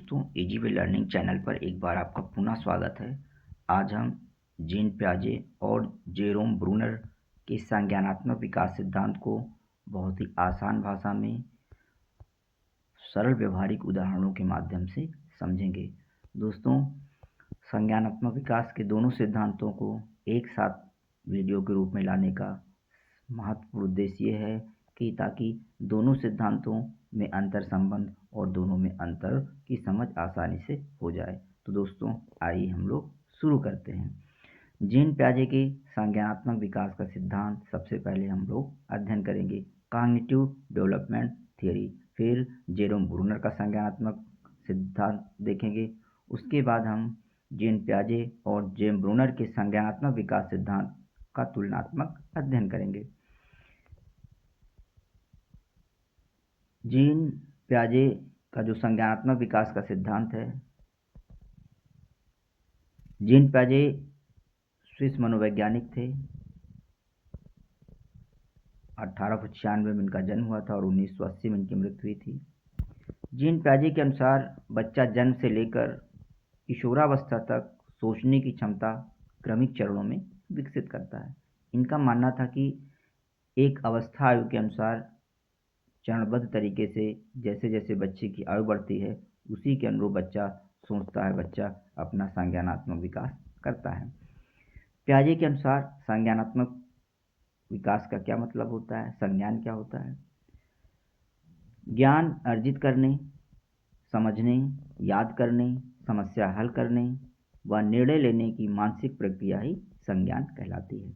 दोस्तों, easy way learning channel पर एक बार आपका पुनः स्वागत है। आज हम जीन प्याजे और जेरोम ब्रूनर के संज्ञानात्मक विकास सिद्धांत को बहुत ही आसान भाषा में सरल व्यवहारिक उदाहरणों के माध्यम से समझेंगे। दोस्तों, संज्ञानात्मक विकास के दोनों सिद्धांतों को एक साथ वीडियो के रूप में लाने का महत्वपूर्ण उद्देश्य ये है कि ताकि दोनों सिद्धांतों में अंतर संबंध और दोनों में अंतर की समझ आसानी से हो जाए। तो दोस्तों, आइए हम लोग शुरू करते हैं। जीन प्याजे के संज्ञानात्मक विकास का सिद्धांत सबसे पहले हम लोग अध्ययन करेंगे कॉग्निटिव डेवलपमेंट थ्योरी, फिर जेरोम ब्रूनर का संज्ञानात्मक सिद्धांत देखेंगे। उसके बाद हम जीन प्याजे और जेम ब्रूनर के संज्ञानात्मक विकास सिद्धांत का तुलनात्मक अध्ययन करेंगे। जीन प्याजे का जो संज्ञानात्मक विकास का सिद्धांत है, जीन प्याजे स्विस मनोवैज्ञानिक थे। 1896 में इनका जन्म हुआ था और 1980 में इनकी मृत्यु हुई थी। जीन प्याजे के अनुसार बच्चा जन्म से लेकर किशोरावस्था तक सोचने की क्षमता क्रमिक चरणों में विकसित करता है। इनका मानना था कि एक अवस्था आयु के अनुसार चरणबद्ध तरीके से जैसे जैसे बच्चे की आयु बढ़ती है उसी के अनुरूप बच्चा सोचता है, बच्चा अपना संज्ञानात्मक विकास करता है। प्याजे के अनुसार संज्ञानात्मक विकास का क्या मतलब होता है, संज्ञान क्या होता है? ज्ञान अर्जित करने, समझने, याद करने, समस्या हल करने व निर्णय लेने की मानसिक प्रक्रिया ही संज्ञान कहलाती है।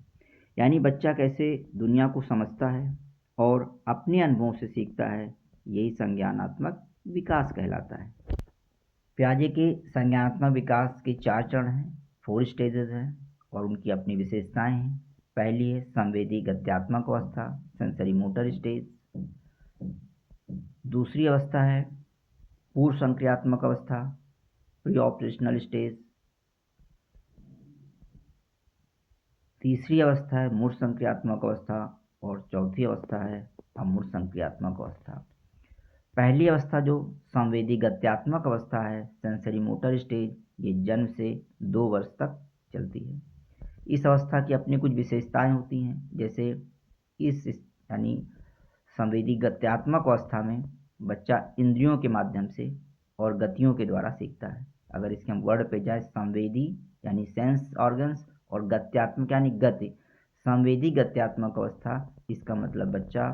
यानी बच्चा कैसे दुनिया को समझता है और अपने अनुभवों से सीखता है, यही संज्ञानात्मक विकास कहलाता है। प्याजे के संज्ञानात्मक विकास के 4 चरण हैं, 4 स्टेजेस हैं और उनकी अपनी विशेषताएं हैं। पहली है संवेदी गत्यात्मक अवस्था, सेंसरी मोटर स्टेज। दूसरी अवस्था है पूर्व संक्रियात्मक अवस्था, प्री ऑपरेशनल स्टेज। तीसरी अवस्था है मूर्त संक्रियात्मक अवस्था और चौथी अवस्था है अमूर्त संक्रियात्मक अवस्था। पहली अवस्था जो संवेदी गत्यात्मक अवस्था है, सेंसरी मोटर स्टेज, ये जन्म से 2 वर्ष तक चलती है। इस अवस्था की अपनी कुछ विशेषताएं होती हैं, जैसे इस यानी संवेदी गत्यात्मक अवस्था में बच्चा इंद्रियों के माध्यम से और गतियों के द्वारा सीखता है। अगर इसके हम वर्ड पे जाए, संवेदी यानी सेंस ऑर्गन्स और गत्यात्मक यानी गति। संवेदी गत्यात्मक अवस्था, इसका मतलब बच्चा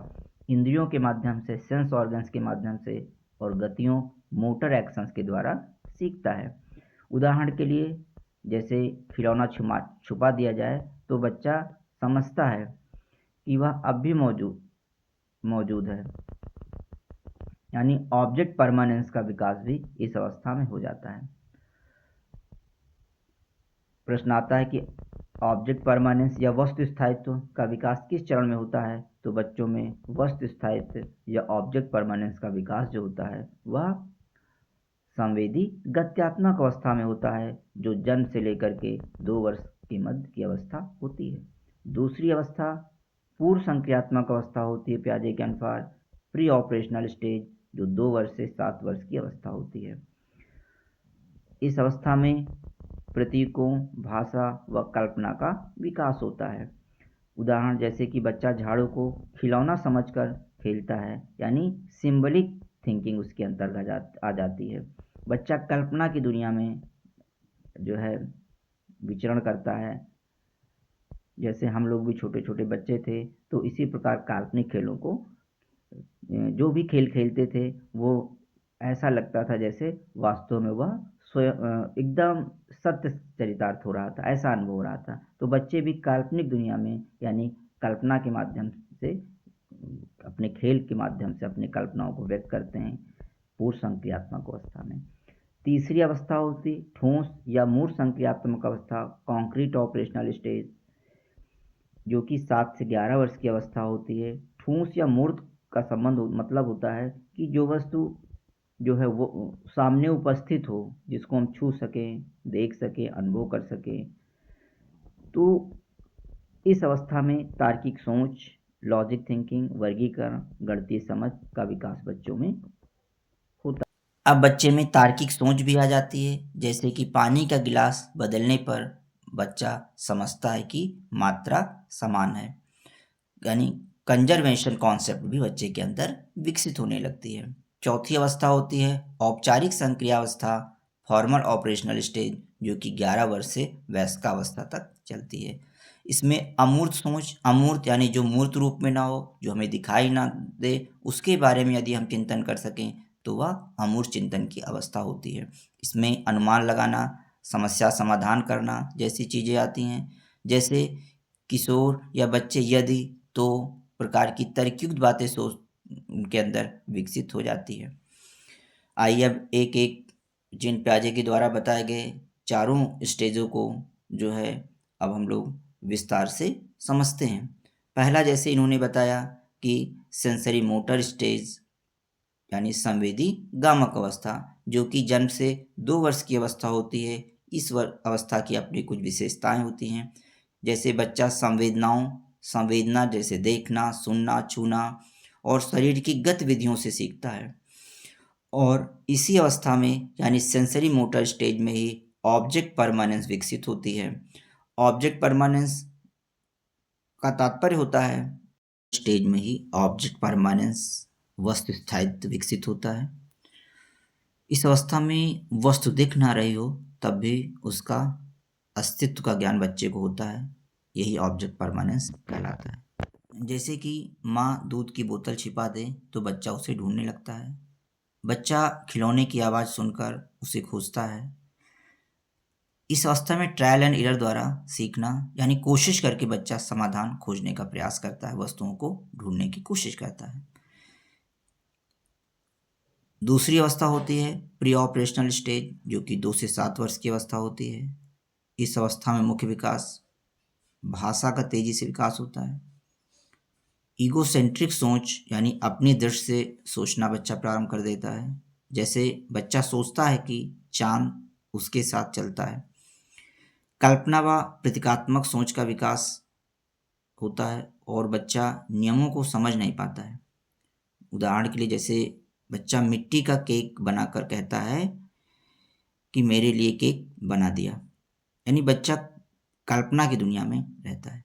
इंद्रियों के माध्यम से, सेंस ऑर्गन्स के माध्यम से और गतियों मोटर एक्शंस के द्वारा सीखता है। उदाहरण के लिए जैसे खिलौना छुपा दिया जाए तो बच्चा समझता है कि वह अब भी मौजूद है, यानी ऑब्जेक्ट परमानेंस का विकास भी इस अवस्था में हो जाता है। प्रश्न आता है कि ऑब्जेक्ट परमानेंस या वस्तु स्थायित्व का विकास किस चरण में होता है? तो बच्चों में वस्तु स्थायित्व या ऑब्जेक्ट परमानेंस का विकास जो होता है वह संवेदी गत्यात्मक अवस्था में होता है, जो जन्म से लेकर के 2 वर्ष के मध्य की अवस्था होती है। दूसरी अवस्था पूर्व संक्रियात्मक अवस्था होती है प्याजे के अनुसार, प्री ऑपरेशनल स्टेज, जो 2 वर्ष से 7 वर्ष की अवस्था होती है। इस अवस्था में प्रतीकों, भाषा व कल्पना का विकास होता है। उदाहरण जैसे कि बच्चा झाड़ू को खिलौना समझकर खेलता है, यानी सिंबलिक थिंकिंग उसके अंतर्गत आ जाती है। बच्चा कल्पना की दुनिया में जो है विचरण करता है। जैसे हम लोग भी छोटे छोटे बच्चे थे तो इसी प्रकार काल्पनिक खेलों को जो भी खेल खेलते थे वो ऐसा लगता था जैसे वास्तव में वह स्वयं एकदम सत्य चरितार्थ हो रहा था, ऐसा अनुभव हो रहा था। तो बच्चे भी काल्पनिक दुनिया में यानी कल्पना के माध्यम से, अपने खेल के माध्यम से अपनी कल्पनाओं को व्यक्त करते हैं पूर्व संक्रियात्मक अवस्था में। तीसरी अवस्था होती ठोस या मूर्त संक्रियात्मक अवस्था, कॉन्क्रीट ऑपरेशनल स्टेज, जो कि 7 से 11 वर्ष की अवस्था होती है। ठोस या मूर्त का संबंध मतलब होता है कि जो वस्तु जो है वो सामने उपस्थित हो, जिसको हम छू सकें, देख सकें, अनुभव कर सकें। तो इस अवस्था में तार्किक सोच, लॉजिक थिंकिंग, वर्गीकरण, गणितीय समझ का विकास बच्चों में होता है। अब बच्चे में तार्किक सोच भी आ जाती है, जैसे कि पानी का गिलास बदलने पर बच्चा समझता है कि मात्रा समान है, यानी कंजर्वेशन कॉन्सेप्ट भी बच्चे के अंदर विकसित होने लगती है। चौथी अवस्था होती है औपचारिक संक्रियावस्था, फॉर्मल ऑपरेशनल स्टेज, जो कि 11 वर्ष से वयस्कावस्था तक चलती है। इसमें अमूर्त सोच, अमूर्त यानी जो मूर्त रूप में ना हो, जो हमें दिखाई ना दे, उसके बारे में यदि हम चिंतन कर सकें तो वह अमूर्त चिंतन की अवस्था होती है। इसमें अनुमान लगाना, समस्या समाधान करना जैसी चीज़ें आती हैं। जैसे किशोर या बच्चे यदि तो प्रकार की तर्कयुक्त बातें सोच उनके अंदर विकसित हो जाती है। आइए अब एक एक जिन प्याजे के द्वारा बताए गए चारों स्टेजों को जो है अब हम लोग विस्तार से समझते हैं। पहला जैसे इन्होंने बताया कि सेंसरी मोटर स्टेज यानी संवेदी गामक अवस्था, जो कि जन्म से 2 वर्ष की अवस्था होती है। इस अवस्था की अपनी कुछ विशेषताएं होती हैं, जैसे बच्चा संवेदना जैसे देखना, सुनना, छूना और शरीर की गतिविधियों से सीखता है। और इसी अवस्था में यानी सेंसरी मोटर स्टेज में ही ऑब्जेक्ट परमानेंस विकसित होती है। ऑब्जेक्ट परमानेंस का तात्पर्य होता है स्टेज में ही ऑब्जेक्ट परमानेंस वस्तु स्थायित्व विकसित होता है। इस अवस्था में वस्तु दिख ना रही हो तब भी उसका अस्तित्व का ज्ञान बच्चे को होता है, यही ऑब्जेक्ट परमानेंस कहलाता है। जैसे कि माँ दूध की बोतल छिपा दे तो बच्चा उसे ढूंढने लगता है। बच्चा खिलौने की आवाज़ सुनकर उसे खोजता है। इस अवस्था में ट्रायल एंड एरर द्वारा सीखना यानी कोशिश करके बच्चा समाधान खोजने का प्रयास करता है, वस्तुओं को ढूंढने की कोशिश करता है। दूसरी अवस्था होती है प्री ऑपरेशनल स्टेज, जो कि 2 से 7 वर्ष की अवस्था होती है। इस अवस्था में मुख्य विकास भाषा का तेजी से विकास होता है। ईगोसेंट्रिक सोच यानी अपनी दृष्टि से सोचना बच्चा प्रारंभ कर देता है। जैसे बच्चा सोचता है कि चांद उसके साथ चलता है। कल्पना व प्रतीकात्मक सोच का विकास होता है और बच्चा नियमों को समझ नहीं पाता है। उदाहरण के लिए जैसे बच्चा मिट्टी का केक बनाकर कहता है कि मेरे लिए केक बना दिया, यानी बच्चा कल्पना की दुनिया में रहता है।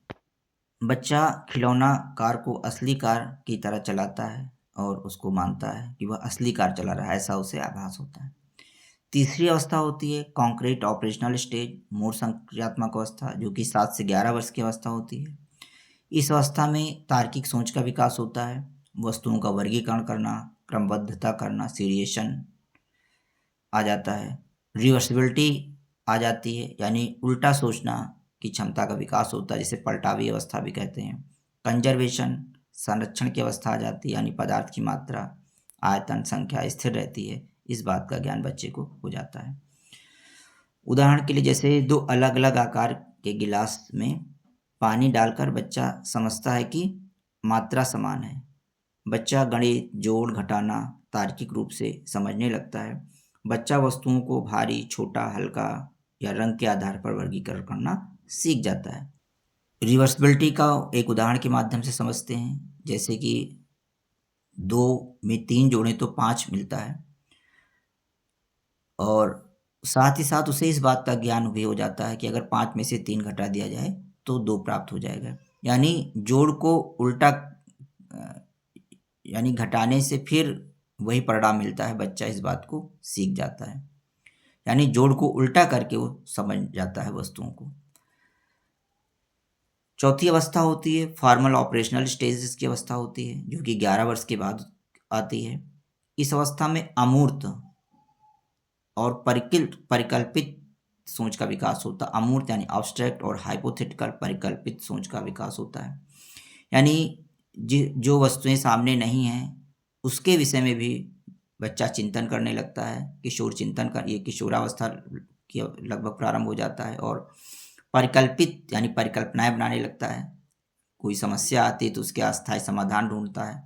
बच्चा खिलौना कार को असली कार की तरह चलाता है और उसको मानता है कि वह असली कार चला रहा है, ऐसा उसे आभास होता है। तीसरी अवस्था होती है कॉन्क्रीट ऑपरेशनल स्टेज, मूल संक्रियात्मक अवस्था, जो कि 7 से 11 वर्ष की अवस्था होती है। इस अवस्था में तार्किक सोच का विकास होता है। वस्तुओं का वर्गीकरण करना, क्रमबद्धता करना, सीरिएशन आ जाता है। रिवर्सिबिलिटी आ जाती है, यानी उल्टा सोचना की क्षमता का विकास होता है, जिसे पलटावी अवस्था भी कहते हैं। कंजर्वेशन संरक्षण की अवस्था आ जाती है, यानी पदार्थ की मात्रा, आयतन, संख्या स्थिर रहती है। इस बात का ज्ञान बच्चे को हो जाता है। उदाहरण के लिए जैसे 2 अलग अलग आकार के गिलास में पानी डालकर बच्चा समझता है कि मात्रा समान है। बच्चा गणित, जोड़ घटाना तार्किक रूप से समझने लगता है। बच्चा वस्तुओं को भारी, छोटा, हल्का या रंग के आधार पर वर्गीकरण करना सीख जाता है। रिवर्सिबिलिटी का एक उदाहरण के माध्यम से समझते हैं, जैसे कि 2 में 3 जोड़ें तो 5 मिलता है और साथ ही साथ उसे इस बात का ज्ञान भी हो जाता है कि अगर 5 में से 3 घटा दिया जाए तो 2 प्राप्त हो जाएगा। यानी जोड़ को उल्टा यानी घटाने से फिर वही परिणाम मिलता है, बच्चा इस बात को सीख जाता है। यानी जोड़ को उल्टा करके वो समझ जाता है वस्तुओं को। चौथी अवस्था होती है फॉर्मल ऑपरेशनल स्टेजेस की अवस्था होती है, जो कि 11 वर्ष के बाद आती है। इस अवस्था में अमूर्त और परिकल्पित सोच का विकास होता है। अमूर्त यानी एब्स्ट्रैक्ट और हाइपोथेटिकल परिकल्पित सोच का विकास होता है। यानी जो वस्तुएं सामने नहीं हैं उसके विषय में भी बच्चा चिंतन करने लगता है। किशोर चिंतन कर ये किशोरावस्था की लगभग प्रारंभ हो जाता है और परिकल्पित यानी परिकल्पनाएं बनाने लगता है। कोई समस्या आती है तो उसके अस्थायी समाधान ढूंढता है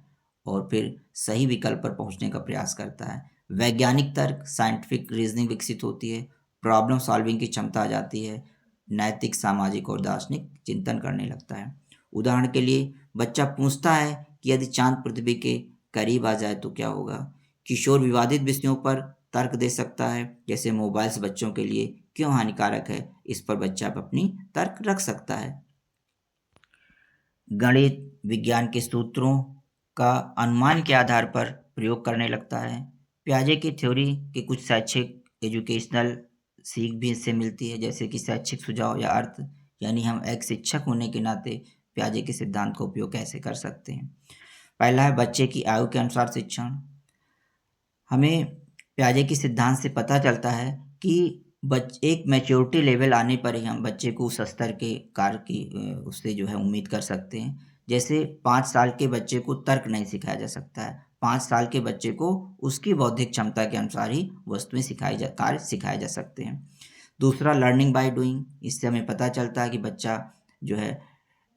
और फिर सही विकल्प पर पहुंचने का प्रयास करता है। वैज्ञानिक तर्क साइंटिफिक रीजनिंग विकसित होती है। प्रॉब्लम सॉल्विंग की क्षमता आ जाती है। नैतिक, सामाजिक और दार्शनिक चिंतन करने लगता है। उदाहरण के लिए बच्चा पूछता है कि यदि चांद पृथ्वी के करीब आ जाए तो क्या होगा। किशोर विवादित विषयों पर तर्क दे सकता है, जैसे मोबाइल्स बच्चों के लिए क्यों हानिकारक है, इस पर बच्चा अपनी तर्क रख सकता है। गणित विज्ञान के सूत्रों का अनुमान के आधार पर प्रयोग करने लगता है। पियाजे की थ्योरी के कुछ शैक्षिक एजुकेशनल सीख भी इससे मिलती है, जैसे कि शैक्षिक सुझाव या अर्थ, यानी हम एक शिक्षक होने के नाते पियाजे के सिद्धांत का उपयोग कैसे कर सकते हैं। पहला है बच्चे की आयु के अनुसार शिक्षण। हमें पियाजे के सिद्धांत से पता चलता है कि एक मैच्योरिटी लेवल आने पर ही हम बच्चे को उस स्तर के कार्य की उससे जो है उम्मीद कर सकते हैं। जैसे 5 साल के बच्चे को तर्क नहीं सिखाया जा सकता है, 5 साल के बच्चे को उसकी बौद्धिक क्षमता के अनुसार ही वस्तुएं कार्य सिखाए जा सकते हैं। दूसरा लर्निंग बाय डूइंग, इससे हमें पता चलता है कि बच्चा जो है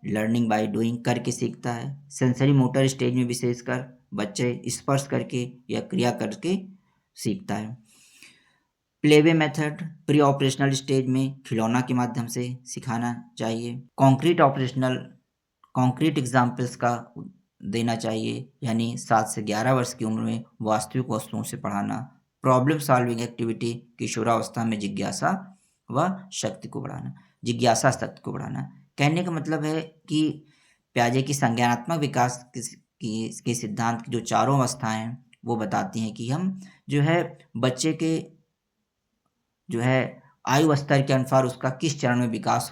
लर्निंग बाय डूइंग करके सीखता है। सेंसरी मोटर स्टेज में विशेषकर बच्चे स्पर्श करके या क्रिया करके सीखता है। Playway method pre operational stage में खिलौना के माध्यम से सिखाना चाहिए। कॉन्क्रीट एग्जाम्पल्स का देना चाहिए, यानी 7 से 11 वर्ष की उम्र में वास्तविक वस्तुओं से पढ़ाना। प्रॉब्लम सॉल्विंग एक्टिविटी किशोरावस्था में जिज्ञासा शक्ति को बढ़ाना। कहने का मतलब है कि पियाजे की संज्ञानात्मक विकास के सिद्धांत की जो चारों अवस्थाएं हैं वो बताती हैं कि हम जो है बच्चे के जो है आयु स्तर के अनुसार उसका किस चरण में विकास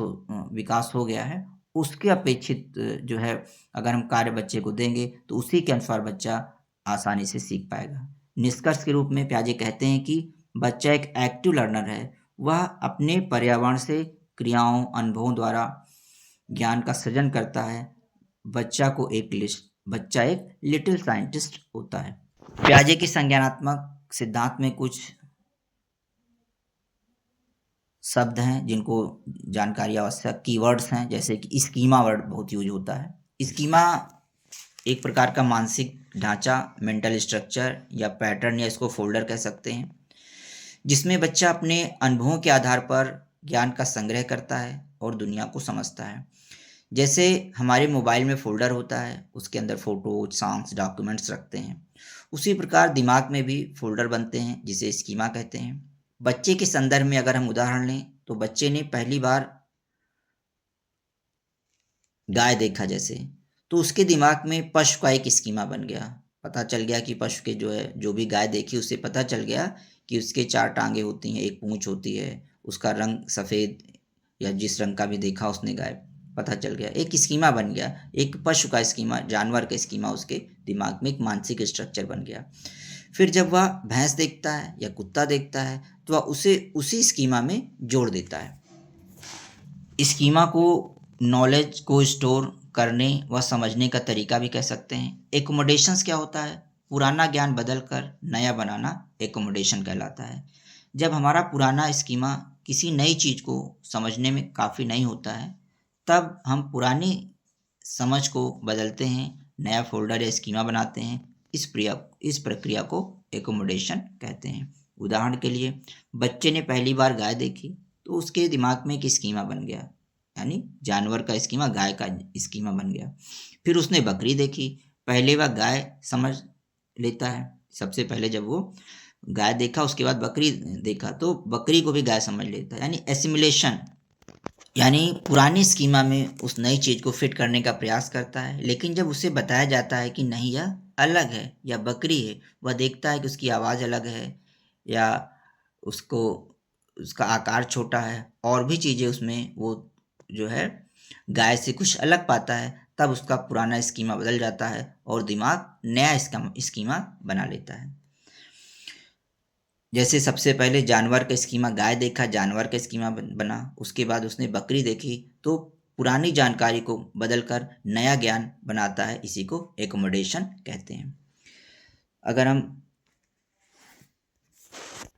हो गया है, उसके अपेक्षित जो है अगर हम कार्य बच्चे को देंगे तो उसी के अनुसार बच्चा आसानी से सीख पाएगा। निष्कर्ष के रूप में पियाजे कहते हैं कि बच्चा एक एक्टिव लर्नर है, वह अपने पर्यावरण से क्रियाओं अनुभवों द्वारा ज्ञान का सृजन करता है। बच्चा एक लिटिल साइंटिस्ट होता है। पियाजे की संज्ञानात्मक सिद्धांत में कुछ शब्द हैं जिनको जानकारी आवश्यक, कीवर्ड्स हैं, जैसे कि स्कीमा वर्ड बहुत यूज होता है। स्कीमा एक प्रकार का मानसिक ढांचा, मेंटल स्ट्रक्चर या पैटर्न या इसको फोल्डर कह सकते हैं, जिसमें बच्चा अपने अनुभवों के आधार पर ज्ञान का संग्रह करता है और दुनिया को समझता है। जैसे हमारे मोबाइल में फोल्डर होता है, उसके अंदर फोटो, सॉन्ग्स, डॉक्यूमेंट्स रखते हैं, उसी प्रकार दिमाग में भी फोल्डर बनते हैं जिसे स्कीमा कहते हैं। बच्चे के संदर्भ में अगर हम उदाहरण लें तो बच्चे ने पहली बार गाय देखा जैसे, तो उसके दिमाग में पशु का एक स्कीमा बन गया। पता चल गया कि पशु के जो भी गाय देखी उससे पता चल गया कि उसके 4 टांगे होती हैं, एक पूंछ होती है, उसका रंग सफ़ेद या जिस रंग का भी देखा उसने गाय, पता चल गया, एक स्कीमा बन गया, एक पशु का स्कीमा, जानवर का स्कीमा उसके दिमाग में एक मानसिक स्ट्रक्चर बन गया। फिर जब वह भैंस देखता है या कुत्ता देखता है तो वह उसे उसी स्कीमा में जोड़ देता है। स्कीमा को नॉलेज को स्टोर करने व समझने का तरीका भी कह सकते हैं। एकोमोडेशंस क्या होता है? पुराना ज्ञान बदल कर नया बनाना एकोमोडेशन कहलाता है। जब हमारा पुराना स्कीमा किसी नई चीज़ को समझने में काफ़ी नहीं होता है, तब हम पुरानी समझ को बदलते हैं, नया फोल्डर या स्कीमा बनाते हैं। इस प्रक्रिया को एकोमोडेशन कहते हैं। उदाहरण के लिए बच्चे ने पहली बार गाय देखी तो उसके दिमाग में एक स्कीमा बन गया, यानी जानवर का स्कीमा गाय का स्कीमा बन गया। फिर उसने बकरी देखी, पहले वह गाय समझ लेता है, सबसे पहले जब वो गाय देखा उसके बाद बकरी देखा तो बकरी को भी गाय समझ लेता है, यानी एसिमिलेशन, यानी पुरानी स्कीमा में उस नई चीज़ को फिट करने का प्रयास करता है। लेकिन जब उसे बताया जाता है कि नहीं यह अलग है या बकरी है, वह देखता है कि उसकी आवाज़ अलग है या उसका आकार छोटा है और भी चीज़ें उसमें वो जो है गाय से कुछ अलग पाता है, तब उसका पुराना स्कीमा बदल जाता है और दिमाग नया स्कीमा बना लेता है। जैसे सबसे पहले जानवर का स्कीमा गाय देखा, जानवर का स्कीमा बना, उसके बाद उसने बकरी देखी तो पुरानी जानकारी को बदलकर नया ज्ञान बनाता है, इसी को एकोमोडेशन कहते हैं। अगर हम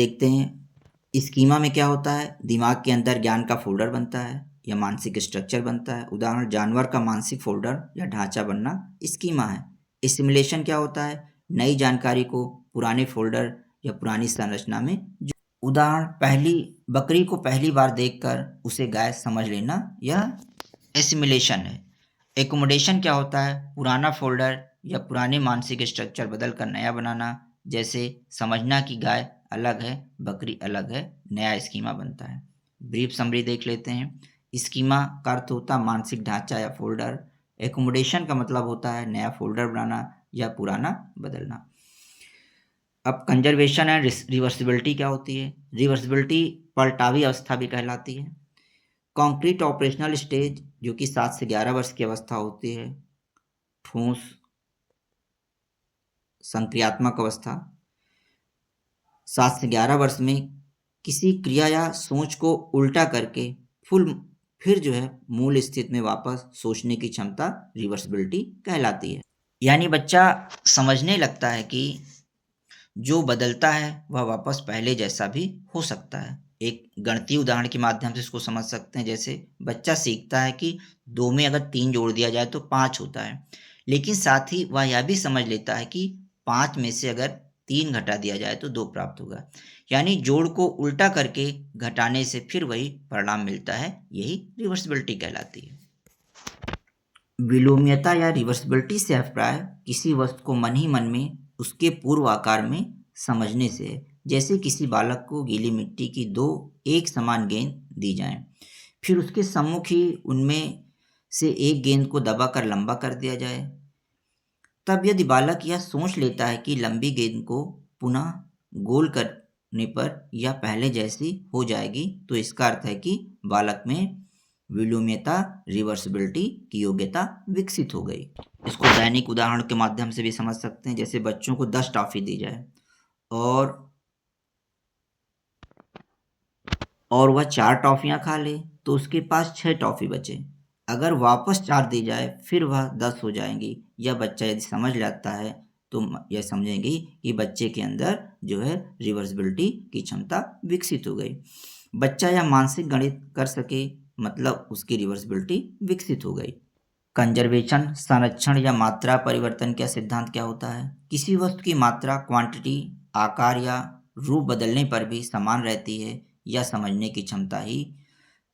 देखते हैं स्कीमा में क्या होता है, दिमाग के अंदर ज्ञान का फोल्डर बनता है या मानसिक स्ट्रक्चर बनता है। उदाहरण जानवर का मानसिक फोल्डर या ढांचा बनना स्कीमा है। एसिमिलेशन क्या होता है, नई जानकारी को पुराने फोल्डर या पुरानी संरचना में। उदाहरण बकरी को पहली बार देखकर उसे गाय समझ लेना, यह एसिमिलेशन है। एकोमोडेशन क्या होता है, पुराना फोल्डर या पुराने मानसिक स्ट्रक्चर बदल कर नया बनाना, जैसे समझना कि गाय अलग है, बकरी अलग है, नया स्कीमा बनता है। ब्रीफ समरी देख लेते हैं। स्कीमा का अर्थ होता है मानसिक ढांचा या फोल्डर। एकोमोडेशन का मतलब होता है नया फोल्डर बनाना या पुराना बदलना। अब कंजर्वेशन एंड रिवर्सिबिलिटी क्या होती है? रिवर्सिबिलिटी पलटावी अवस्था भी कहलाती है। कॉन्क्रीट ऑपरेशनल स्टेज जो कि 7 से 11 वर्ष की अवस्था होती है। ठोस संक्रियात्मक अवस्था 7 से 11 वर्ष में किसी क्रिया या सोच को उल्टा करके फिर जो है मूल स्थिति में वापस सोचने की क्षमता रिवर्सिबिलिटी कहलाती है। यानी बच्चा समझने लगता है कि जो बदलता है वह वापस पहले जैसा भी हो सकता है। एक गणितीय उदाहरण के माध्यम से इसको समझ सकते हैं। जैसे बच्चा सीखता है कि 2 में अगर 3 जोड़ दिया जाए तो 5 होता है, लेकिन साथ ही वह यह भी समझ लेता है कि 5 में से अगर 3 घटा दिया जाए तो 2 प्राप्त होगा। यानी जोड़ को उल्टा करके घटाने से फिर वही परिणाम मिलता है। यही रिवर्सिबिलिटी कहलाती है। विलोम्यता या रिवर्सिबिलिटी से अभिप्राय किसी वस्तु को मन ही मन में उसके पूर्व आकार में समझने से है। जैसे किसी बालक को गीली मिट्टी की 2 एक समान गेंद दी जाएं, फिर उसके सम्मुख ही उनमें से एक गेंद को दबाकर लंबा कर दिया जाए। तब यदि बालक यह सोच लेता है कि लंबी गेंद को पुनः गोल करने पर यह पहले जैसी हो जाएगी, तो इसका अर्थ है कि बालक में विलोम्यता रिवर्सिबिलिटी की योग्यता विकसित हो गई। इसको दैनिक उदाहरण के माध्यम से भी समझ सकते हैं। जैसे बच्चों को 10 टॉफी दी जाए और वह 4 टॉफियां खा ले, तो उसके पास 6 टॉफी बचे। अगर वापस 4 दी जाए फिर वह 10 हो जाएंगी। यह बच्चा यदि समझ लेता है तो यह समझेंगी कि बच्चे के अंदर जो है रिवर्सिबिलिटी की क्षमता विकसित हो गई। बच्चा यह मानसिक गणित कर सके, मतलब उसकी रिवर्सिबिलिटी विकसित हो गई। कंजर्वेशन, संरक्षण या मात्रा परिवर्तन का सिद्धांत क्या होता है? किसी वस्तु की मात्रा, क्वांटिटी, आकार या रूप बदलने पर भी समान रहती है, यह समझने की क्षमता ही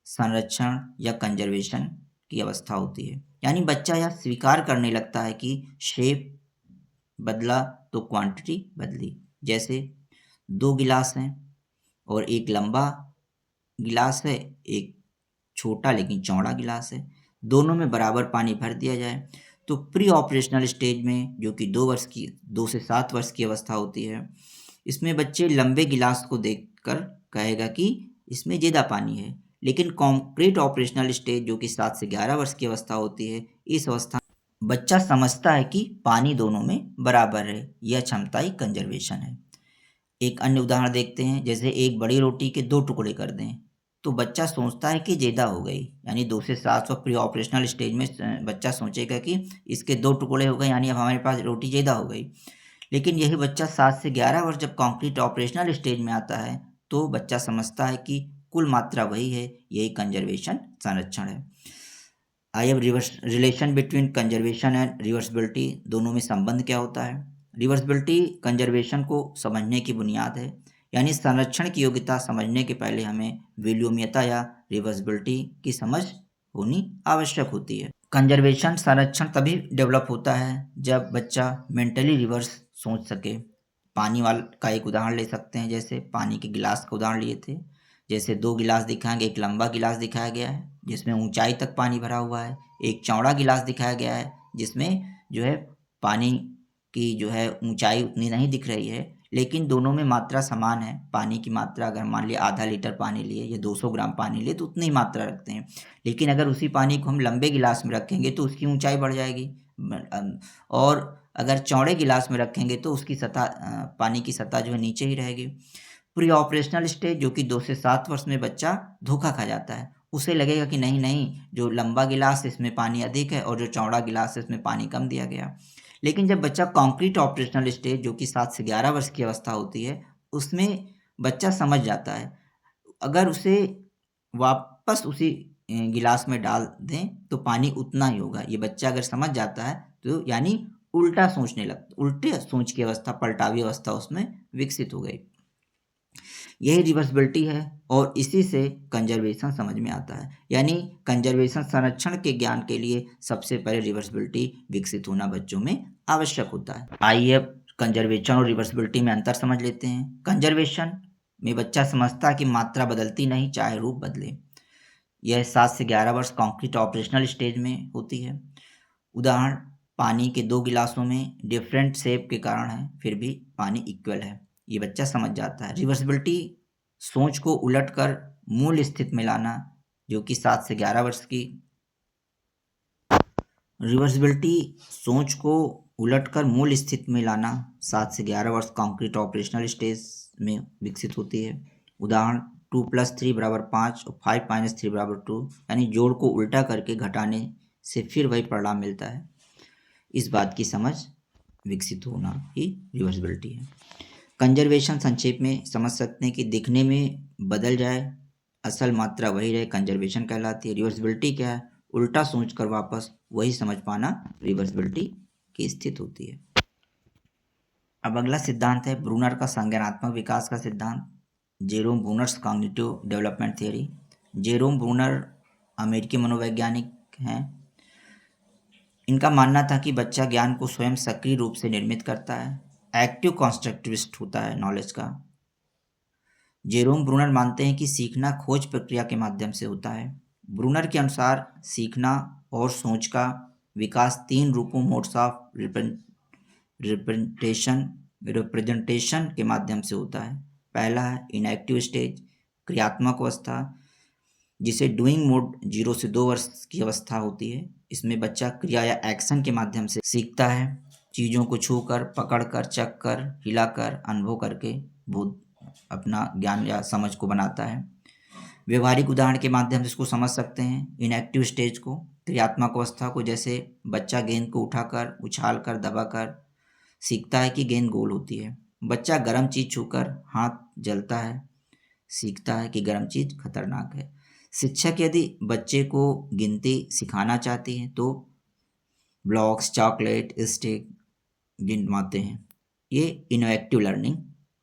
संरक्षण या कंजर्वेशन की अवस्था होती है। यानी बच्चा यह स्वीकार करने लगता है कि शेप बदला तो क्वांटिटी बदली। जैसे 2 गिलास हैं और एक लंबा गिलास है, एक छोटा लेकिन चौड़ा गिलास है। दोनों में बराबर पानी भर दिया जाए तो प्री ऑपरेशनल स्टेज में, जो कि 2 से 7 वर्ष की अवस्था होती है, इसमें बच्चे लंबे गिलास को देखकर कहेगा कि इसमें ज़्यादा पानी है। लेकिन कॉन्क्रीट ऑपरेशनल स्टेज जो कि 7 से 11 वर्ष की अवस्था होती है, इस अवस्था बच्चा समझता है कि पानी दोनों में बराबर है। यह क्षमता ही कंजर्वेशन है। एक अन्य उदाहरण देखते हैं। जैसे एक बड़ी रोटी के 2 टुकड़े कर दें तो बच्चा सोचता है कि ज़्यादा हो गई। यानी 2 से 7 प्री ऑपरेशनल स्टेज में बच्चा सोचेगा कि इसके 2 टुकड़े हो गए, यानी अब हमारे पास रोटी ज़्यादा हो गई। लेकिन यही बच्चा 7 से 11 वर्ष जब कॉन्क्रीट ऑपरेशनल स्टेज में आता है तो बच्चा समझता है कि कुल मात्रा वही है। यही कंजर्वेशन, संरक्षण है। आई अब relation between conservation and reversibility, दोनों में संबंध क्या होता है? रिवर्सिबिलिटी कंजर्वेशन को समझने की बुनियाद है। यानी संरक्षण की योग्यता समझने के पहले हमें विलोम्यता या रिवर्सिबिलिटी की समझ होनी आवश्यक होती है। कंजर्वेशन, संरक्षण तभी डेवलप होता है जब बच्चा मेंटली रिवर्स सोच सके। पानी वाल का एक उदाहरण ले सकते हैं। जैसे पानी के गिलास का उदाहरण लिए थे। जैसे 2 गिलास दिखाएंगे, एक लंबा गिलास दिखाया गया है जिसमें ऊंचाई तक पानी भरा हुआ है, एक चौड़ा गिलास दिखाया गया है जिसमें जो है पानी की जो है ऊंचाई उतनी नहीं दिख रही है, लेकिन दोनों में मात्रा समान है। पानी की मात्रा अगर मान लिया आधा लीटर पानी लिए या 200 ग्राम पानी लिए तो उतनी ही मात्रा रखते हैं। लेकिन अगर उसी पानी को हम लंबे गिलास में रखेंगे तो उसकी ऊंचाई बढ़ जाएगी, और अगर चौड़े गिलास में रखेंगे तो उसकी सतह, पानी की सतह जो है नीचे ही रहेगी। प्री ऑपरेशनल स्टेज जो कि 2 से 7 वर्ष में बच्चा धोखा खा जाता है। उसे लगेगा कि नहीं नहीं, जो लंबा गिलास है इसमें पानी अधिक है और जो चौड़ा गिलास है इसमें पानी कम दिया गया। लेकिन जब बच्चा कॉन्क्रीट ऑपरेशनल स्टेज जो कि 7 से 11 वर्ष की अवस्था होती है, उसमें बच्चा समझ जाता है। अगर उसे वापस उसी गिलास में डाल दें तो पानी उतना ही होगा। ये बच्चा अगर समझ जाता है तो यानी उल्टा सोचने लगता, उल्टे सोच की अवस्था, पलटावी अवस्था उसमें विकसित हो गई। यही रिवर्सिबिलिटी है और इसी से कंजर्वेशन समझ में आता है। यानी कंजर्वेशन, संरक्षण के ज्ञान के लिए सबसे पहले रिवर्सिबिलिटी विकसित होना बच्चों में आवश्यक होता है। आइए अब कंजर्वेशन और रिवर्सिबिलिटी में अंतर समझ लेते हैं। कंजर्वेशन में बच्चा समझता है कि मात्रा बदलती नहीं, चाहे रूप बदले। यह 7 से 11 वर्ष कॉन्क्रीट ऑपरेशनल स्टेज में होती है। उदाहरण, पानी के 2 गिलासों में डिफरेंट शेप के कारण है, फिर भी पानी इक्वल है। ये बच्चा समझ जाता है। रिवर्सिबिलिटी सोच को उलटकर मूल स्थिति में लाना, जो कि 7 से 11 वर्ष की रिवर्सिबिलिटी सोच को उलटकर मूल स्थिति में लाना 7 से 11 वर्ष कॉन्क्रीट ऑपरेशनल स्टेज में विकसित होती है। उदाहरण, 2 + 3 = 5 और 5 - 3 = 2, यानी जोड़ को उल्टा करके घटाने से फिर वही परिणाम मिलता है। इस बात की समझ विकसित होना ही रिवर्सिबिलिटी है। कंजर्वेशन संक्षेप में समझ सकते हैं कि दिखने में बदल जाए, असल मात्रा वही रहे, कंजर्वेशन कहलाती है। रिवर्सिबिलिटी क्या है? उल्टा सोचकर वापस वही समझ पाना रिवर्सिबिलिटी की स्थिति होती है। अब अगला सिद्धांत है ब्रूनर का संज्ञानात्मक विकास का सिद्धांत, Jerome Brunner's cognitive development theory. Jerome Bruner अमेरिकी मनोवैज्ञानिक हैं। इनका मानना था कि बच्चा ज्ञान को स्वयं सक्रिय रूप से निर्मित करता है, एक्टिव कॉन्स्ट्रक्टिविस्ट होता है नॉलेज का। जेरोम ब्रूनर मानते हैं कि सीखना खोज प्रक्रिया के माध्यम से होता है। ब्रूनर के अनुसार सीखना और सोच का विकास 3 रूपों मोड्स ऑफ रिप्रेजेंटेशन के माध्यम से होता है। पहला है इनएक्टिव स्टेज, क्रियात्मक अवस्था, जिसे डूइंग मोड 0 से 2 वर्ष की अवस्था होती है। इसमें बच्चा क्रिया या एक्शन के माध्यम से सीखता है, चीज़ों को छूकर, पकड़कर, चखकर, हिलाकर, अनुभव करके बोध अपना ज्ञान या समझ को बनाता है। व्यवहारिक उदाहरण के माध्यम से इसको समझ सकते हैं। इनएक्टिव स्टेज को, क्रियात्मक अवस्था को, जैसे बच्चा गेंद को उठाकर, उछालकर, दबाकर सीखता है कि गेंद गोल होती है। बच्चा गर्म चीज़ छूकर हाथ जलता है, सीखता है कि गर्म चीज़ खतरनाक है। शिक्षक यदि बच्चे को गिनती सिखाना चाहते हैं तो ब्लॉक्स, चॉकलेट, स्टिक गिनवाते हैं। ये इनोवेटिव लर्निंग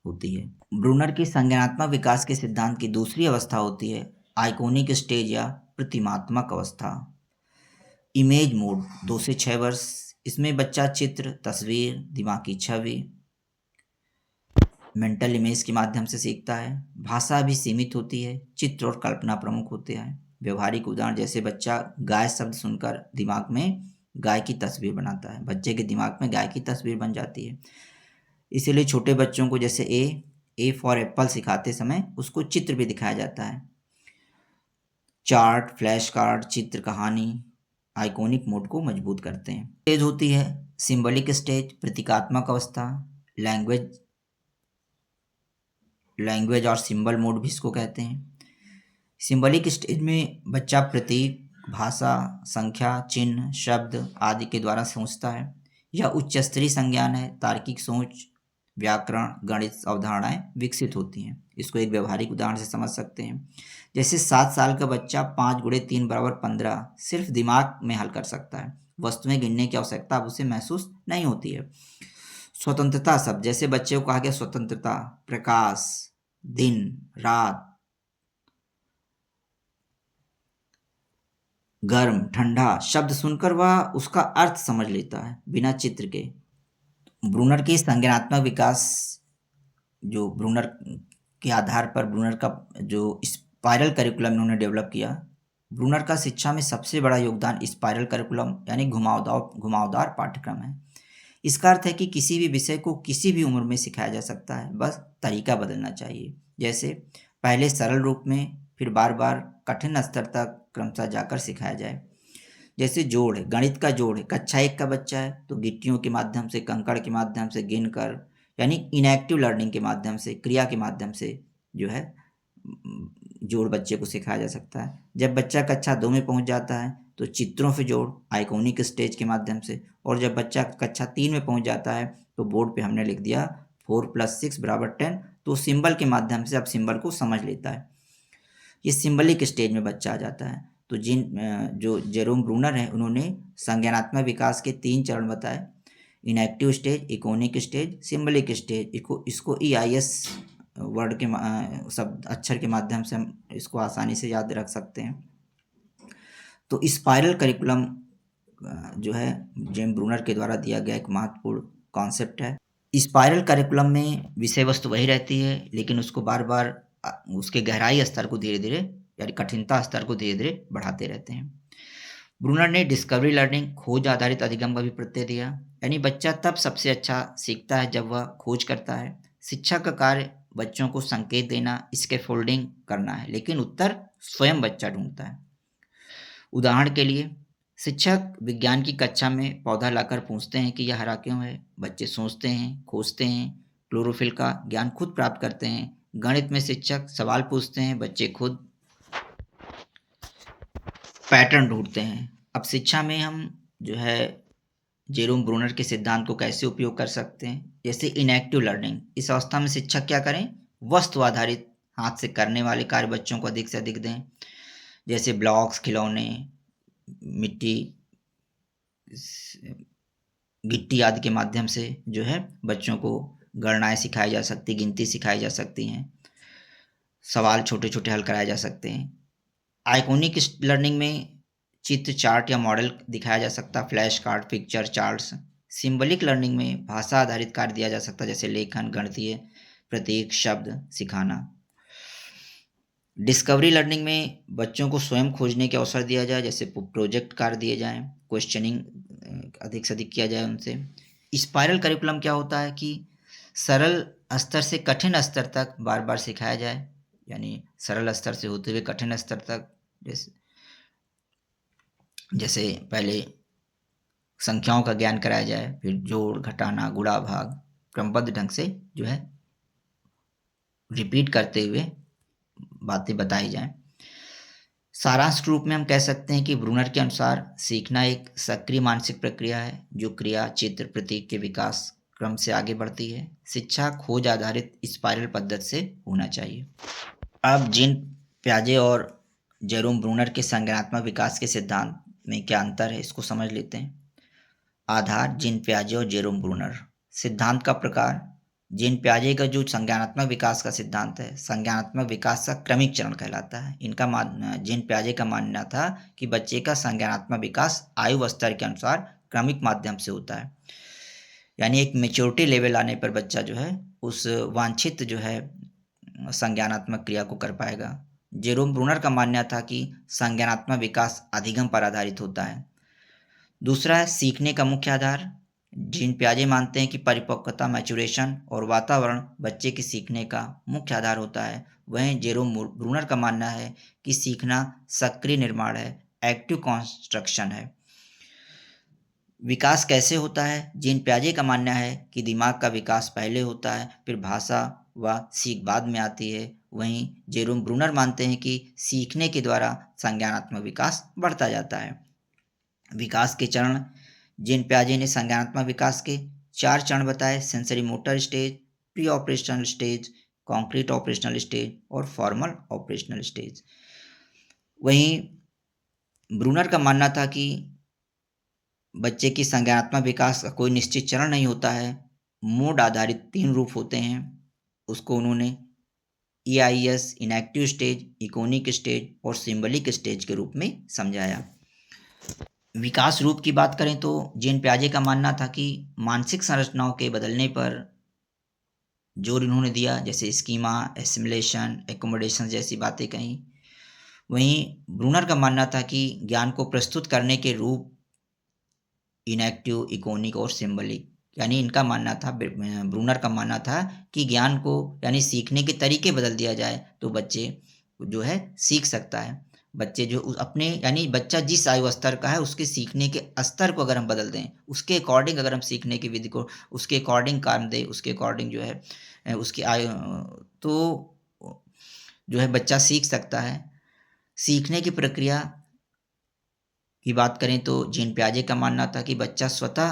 होती है। ब्रूनर की संज्ञानात्मक विकास के सिद्धांत की दूसरी अवस्था होती है आइकॉनिक स्टेज या प्रतिमात्मक अवस्था, इमेज मोड, 2 से 6 वर्ष। इसमें बच्चा चित्र, तस्वीर, दिमाग की छवि, मेंटल इमेज के माध्यम से सीखता है। भाषा भी सीमित होती है, चित्र और कल्पना प्रमुख होते हैं। व्यवहारिक उदाहरण, जैसे बच्चा गाय शब्द सुनकर दिमाग में गाय की तस्वीर बनाता है, बच्चे के दिमाग में गाय की तस्वीर बन जाती है। इसीलिए छोटे बच्चों को जैसे ए फॉर एप्पल सिखाते समय उसको चित्र भी दिखाया जाता है। चार्ट, फ्लैश कार्ड, चित्र, कहानी आइकॉनिक मोड को मजबूत करते हैं। स्टेज होती है सिंबलिक स्टेज, प्रतीकात्मक अवस्था, लैंग्वेज और सिंबल मोड भी इसको कहते हैं। सिंबलिक स्टेज में बच्चा प्रतीक, भाषा, संख्या, चिन्ह, शब्द आदि के द्वारा सोचता है। यह उच्च स्तरीय संज्ञान है। तार्किक सोच, व्याकरण, गणित अवधारणाएं विकसित होती हैं। इसको एक व्यवहारिक उदाहरण से समझ सकते हैं। जैसे 7 साल का बच्चा 5 × 3 = 15 सिर्फ दिमाग में हल कर सकता है। वस्तुएं गिनने की आवश्यकता अब उसे महसूस नहीं होती है। स्वतंत्रता शब्द, जैसे बच्चे को कहा गया स्वतंत्रता, प्रकाश, दिन, रात, गर्म, ठंडा शब्द सुनकर वह उसका अर्थ समझ लेता है बिना चित्र के। ब्रूनर के संज्ञानात्मक विकास, जो ब्रूनर के आधार पर ब्रूनर का जो स्पाइरल करिकुलम उन्होंने डेवलप किया, ब्रूनर का शिक्षा में सबसे बड़ा योगदान स्पाइरल करिकुलम यानी घुमावदार पाठ्यक्रम है। इसका अर्थ है कि किसी भी विषय को किसी भी उम्र में सिखाया जा सकता है, बस तरीका बदलना चाहिए। जैसे पहले सरल रूप में, फिर बार बार कठिन स्तर तक क्रमशः जाकर सिखाया जाए। जैसे जोड़ है, गणित का जोड़ है, कक्षा 1 का बच्चा है तो गिट्टियों के माध्यम से, कंकड़ के माध्यम से गिन कर, यानी इनएक्टिव लर्निंग के माध्यम से, क्रिया के माध्यम से जो है जोड़ बच्चे को सिखाया जा सकता है। जब बच्चा कक्षा 2 में पहुंच जाता है तो चित्रों से जोड़ आइकॉनिक स्टेज के माध्यम से, और जब बच्चा कक्षा 3 में पहुंच जाता है तो बोर्ड पे हमने लिख दिया 4 + 6 = 10, तो सिंबल के माध्यम से अब सिंबल को समझ लेता है। ये सिंबलिक स्टेज में बच्चा आ जाता है। तो जो जेरोम ब्रूनर है उन्होंने संज्ञानात्मक विकास के 3 चरण बताए, enactive stage, iconic stage, symbolic stage. इसको EIS वर्ड के शब्द अक्षर के माध्यम से हम इसको आसानी से याद रख सकते हैं। तो स्पाइरल करिकुलम जो है जेम ब्रूनर के द्वारा दिया गया एक महत्वपूर्ण कॉन्सेप्ट है। स्पाइरल करिकुलम में विषय वस्तु वही रहती है, लेकिन उसको बार बार उसके गहराई स्तर को धीरे धीरे यानी कठिनता स्तर को धीरे धीरे बढ़ाते रहते हैं। ब्रूनर ने डिस्कवरी लर्निंग खोज आधारित अधिगम का भी प्रत्यय दिया, यानी बच्चा तब सबसे अच्छा सीखता है जब वह खोज करता है। शिक्षक का कार्य बच्चों को संकेत देना, स्कैफोल्डिंग करना है, लेकिन उत्तर स्वयं बच्चा ढूंढता है। उदाहरण के लिए शिक्षक विज्ञान की कक्षा में पौधा लाकर पूछते हैं कि यह हरा क्यों है। बच्चे सोचते हैं, खोजते हैं, क्लोरोफिल का ज्ञान खुद प्राप्त करते हैं। गणित में शिक्षक सवाल पूछते हैं, बच्चे खुद पैटर्न ढूंढते हैं। अब शिक्षा में हम जो है जेरोम ब्रूनर के सिद्धांत को कैसे उपयोग कर सकते हैं, जैसे इनएक्टिव लर्निंग। इस अवस्था में शिक्षक क्या करें, वस्तु आधारित हाथ से करने वाले कार्य बच्चों को अधिक से अधिक दें, जैसे ब्लॉक्स, खिलौने, मिट्टी, गिट्टी आदि के माध्यम से जो है बच्चों को गणनाएं सिखाई जा सकती, गिनती सिखाई जा सकती हैं, सवाल छोटे छोटे हल कराए जा सकते हैं। आइकॉनिक लर्निंग में चित्र, चार्ट या मॉडल दिखाया जा सकता, flash card, picture, charts. Symbolic learning में भाषा आधारित कार्य दिया जा सकता, जैसे लेखन, गणितीय प्रतीक, शब्द सिखाना। डिस्कवरी लर्निंग में बच्चों को स्वयं खोजने के अवसर दिया जाए, जैसे प्रोजेक्ट कार्य दिए जाएं, क्वेश्चनिंग अधिक से अधिक किया जाए उनसे। स्पाइरल करिकुलम क्या होता है कि सरल स्तर से कठिन स्तर तक बार बार सिखाया जाए, यानी सरल स्तर से होते हुए कठिन स्तर तक। जैसे जैसे पहले संख्याओं का ज्ञान कराया जाए, फिर जोड़, घटाना, गुणा, भाग क्रमबद्ध ढंग से जो है रिपीट करते हुए बातें बताई जाएं। सारांश के रूप में हम कह सकते हैं कि ब्रूनर के अनुसार सीखना एक सक्रिय मानसिक प्रक्रिया है जो क्रिया, चित्र, प्रतीक के विकास क्रम से आगे बढ़ती है। शिक्षा खोज आधारित स्पाइरल पद्धति से होना चाहिए। अब जीन प्याजे और जेरोम ब्रूनर के संज्ञानात्मक विकास के सिद्धांत में क्या अंतर है, इसको समझ लेते हैं। आधार जीन प्याजे और जेरोम ब्रूनर। सिद्धांत का प्रकार। जीन प्याजे का जो संज्ञानात्मक विकास का सिद्धांत है, संज्ञानात्मक विकास का क्रमिक चरण कहलाता है। जीन प्याजे का मानना था कि बच्चे का संज्ञानात्मक विकास आयु स्तर के अनुसार क्रमिक माध्यम से होता है, यानी एक मेच्योरिटी लेवल आने पर बच्चा जो है उस वांछित जो है संज्ञानात्मक क्रिया को कर पाएगा। जेरोम ब्रूनर का मानना था कि संज्ञानात्मक विकास अधिगम पर आधारित होता है। दूसरा है सीखने का मुख्य आधार। जीन प्याजे मानते हैं कि परिपक्वता, मैचुरेशन और वातावरण बच्चे के सीखने का मुख्य आधार होता है। वहीं जेरोम ब्रूनर का मानना है कि सीखना सक्रिय निर्माण है, एक्टिव कंस्ट्रक्शन है। विकास कैसे होता है? जीन प्याजे का मानना है कि दिमाग का विकास पहले होता है, फिर भाषा व सीख बाद में आती है। वहीं जेरोम ब्रूनर मानते हैं कि सीखने के द्वारा संज्ञानात्मक विकास बढ़ता जाता है। विकास के चरण। जीन प्याजे ने संज्ञानात्मक विकास के 4 चरण बताए: sensory motor stage, pre operational stage, concrete operational stage और फॉर्मल ऑपरेशनल स्टेज। वहीं ब्रूनर का मानना था कि बच्चे की संज्ञानात्मक विकास का कोई निश्चित चरण नहीं होता है, मोड आधारित 3 रूप होते हैं। उसको उन्होंने EIS, inactive stage, iconic stage और सिंबलिक स्टेज के रूप में समझाया। विकास रूप की बात करें तो जीन प्याजे का मानना था कि मानसिक संरचनाओं के बदलने पर जोर इन्होंने दिया, जैसे स्कीमा, एसिमुलेशन, एकोमोडेशन जैसी बातें कहीं। वहीं ब्रूनर का मानना था कि ज्ञान को प्रस्तुत करने के रूप इनएक्टिव, इकोनिक और सिंबलिक, यानी इनका मानना था, ब्रूनर का मानना था कि ज्ञान को यानी सीखने के तरीके बदल दिया जाए तो बच्चे जो है सीख सकता है। बच्चे जो अपने यानी बच्चा जिस आयु स्तर का है उसके सीखने के स्तर को अगर हम बदल दें, उसके अकॉर्डिंग अगर हम सीखने की विधि को उसके अकॉर्डिंग काम दें, उसके अकॉर्डिंग जो है उसकी आयु, तो जो है बच्चा सीख सकता है। सीखने की प्रक्रिया की बात करें तो जीन प्याजे का मानना था कि बच्चा स्वतः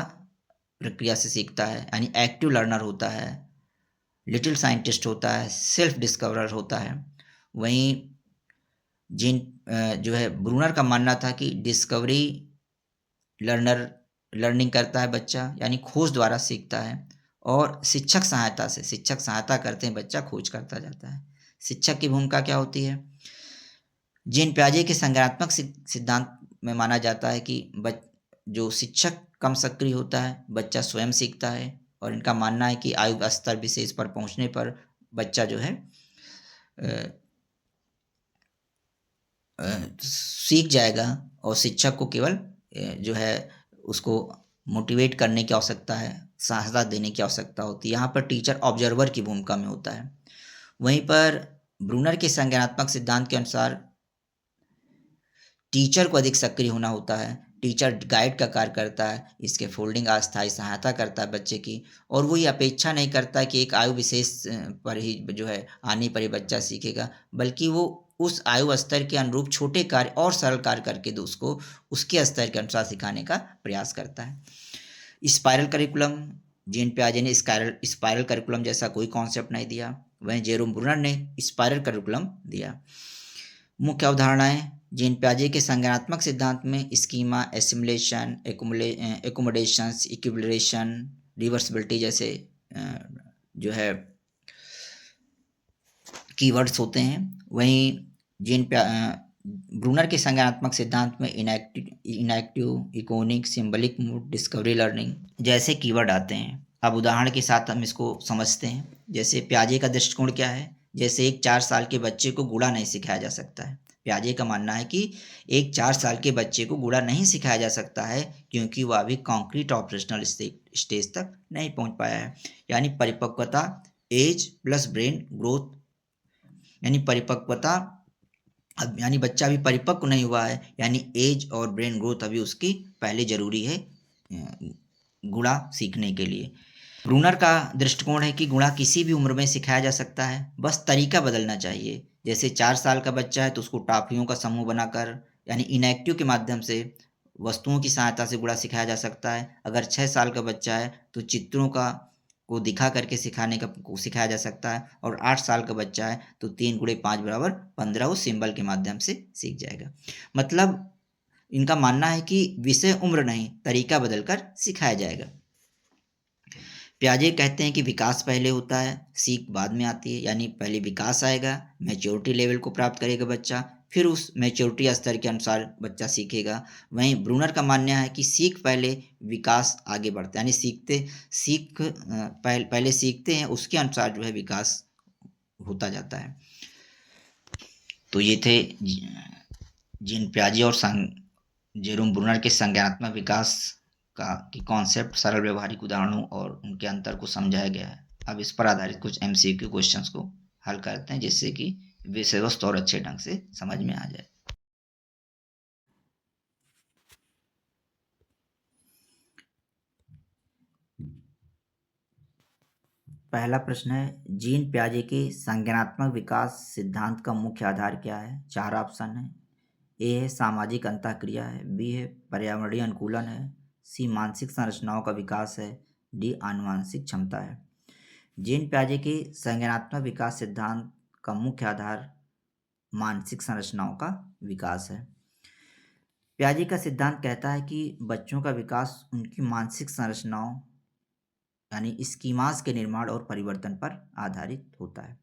प्रक्रिया से सीखता है, यानी एक्टिव लर्नर होता है, लिटिल साइंटिस्ट होता है, सेल्फ डिस्कवरर होता है। वहीं जीन जो है ब्रूनर का मानना था कि डिस्कवरी लर्निंग करता है बच्चा, यानी खोज द्वारा सीखता है, और शिक्षक सहायता करते हैं, बच्चा खोज करता जाता है। शिक्षक की भूमिका क्या होती है? जीन प्याजे के संज्ञानात्मक सिद्धांत में माना जाता है कि जो शिक्षक कम सक्रिय होता है, बच्चा स्वयं सीखता है। और इनका मानना है कि आयु स्तर विशेष पर पहुंचने पर बच्चा जो है सीख जाएगा और शिक्षक को केवल जो है उसको मोटिवेट करने की आवश्यकता है, सहायता देने की आवश्यकता होती है। यहाँ पर टीचर ऑब्जर्वर की भूमिका में होता है। वहीं पर ब्रूनर के संज्ञानात्मक सिद्धांत के अनुसार टीचर को अधिक सक्रिय होना होता है। टीचर गाइड का कार्य करता है, इसके फोल्डिंग अस्थायी सहायता करता है बच्चे की, और वो ये अपेक्षा नहीं करता कि एक आयु विशेष पर ही जो है आने पर ही बच्चा सीखेगा, बल्कि वो उस आयु स्तर के अनुरूप छोटे कार्य और सरल कार्य करके उसको उसके स्तर के अनुसार सिखाने का प्रयास करता है। स्पाइरल करिकुलम, जीन पियाजे ने स्पाइरल करिकुलम जैसा कोई कॉन्सेप्ट नहीं दिया, वहीं जेरोम ब्रूनर ने स्पाइरल करिकुलम दिया। मुख्य अवधारणाएं, जीन पियाजे के संज्ञानात्मक सिद्धांत में schema, assimilation, accommodations, equilibration, reversibility जैसे जो है कीवर्ड्स होते हैं। वहीं ब्रूनर के संज्ञानात्मक सिद्धांत में enactive, iconic, symbolic mode, discovery learning जैसे कीवर्ड आते हैं। अब उदाहरण के साथ हम इसको समझते हैं। जैसे पियाजे का दृष्टिकोण क्या है? जैसे एक 4 साल के बच्चे को गुणा नहीं सिखाया जा सकता है। पियाजे का मानना है कि एक 4 साल के बच्चे को गुणा नहीं सिखाया जा सकता है क्योंकि वह अभी कॉन्क्रीट ऑपरेशनल स्टेज तक नहीं पहुंच पाया है। यानी परिपक्वता, एज प्लस ब्रेन ग्रोथ, यानी परिपक्वता, अब यानी बच्चा अभी परिपक्व नहीं हुआ है, यानी एज और ब्रेन ग्रोथ अभी उसकी पहले जरूरी है गुणा सीखने के लिए। ब्रूनर का दृष्टिकोण है कि गुणा किसी भी उम्र में सिखाया जा सकता है, बस तरीका बदलना चाहिए। जैसे 4 साल का बच्चा है तो उसको टाफियों का समूह बनाकर, यानी इनएक्टिव के माध्यम से, वस्तुओं की सहायता से गुणा सिखाया जा सकता है। अगर 6 साल का बच्चा है तो चित्रों का को दिखा करके सिखाने का को सिखाया जा सकता है। और 8 साल का बच्चा है तो 3 गुणे 5 बराबर 15 वो सिंबल के माध्यम से सीख जाएगा। मतलब इनका मानना है कि विषय उम्र नहीं, तरीका बदलकर सिखाया जाएगा। पियाजे कहते हैं कि विकास पहले होता है, सीख बाद में आती है। यानी पहले विकास आएगा, मैच्योरिटी लेवल को प्राप्त करेगा बच्चा, फिर उस मैच्योरिटी स्तर के अनुसार बच्चा सीखेगा। वहीं ब्रूनर का मानना है कि सीख पहले, विकास आगे बढ़ता है। यानी पहले सीखते हैं, उसके अनुसार जो है विकास होता जाता है। तो ये थे जीन पियाजे और जेरोम ब्रूनर के संज्ञानात्मक विकास की कॉन्सेप्ट सरल व्यवहारिक उदाहरणों और उनके अंतर को समझाया गया है। अब इस पर आधारित कुछ एमसीक्यू क्वेश्चंस को हल करते हैं जिससे कि विषय वस्तु और अच्छे ढंग से समझ में आ जाए। पहला प्रश्न है, जीन पियाजे के संज्ञानात्मक विकास सिद्धांत का मुख्य आधार क्या है? 4 ऑप्शन है। ए है सामाजिक अंतःक्रिया है, बी है पर्यावरणीय अनुकूलन है, सी मानसिक संरचनाओं का विकास है, डी आनुवांशिक क्षमता है। जीन पियाजे के संज्ञानात्मक विकास सिद्धांत का मुख्य आधार मानसिक संरचनाओं का विकास है। पियाजे का सिद्धांत कहता है कि बच्चों का विकास उनकी मानसिक संरचनाओं यानी स्कीमास के निर्माण और परिवर्तन पर आधारित होता है।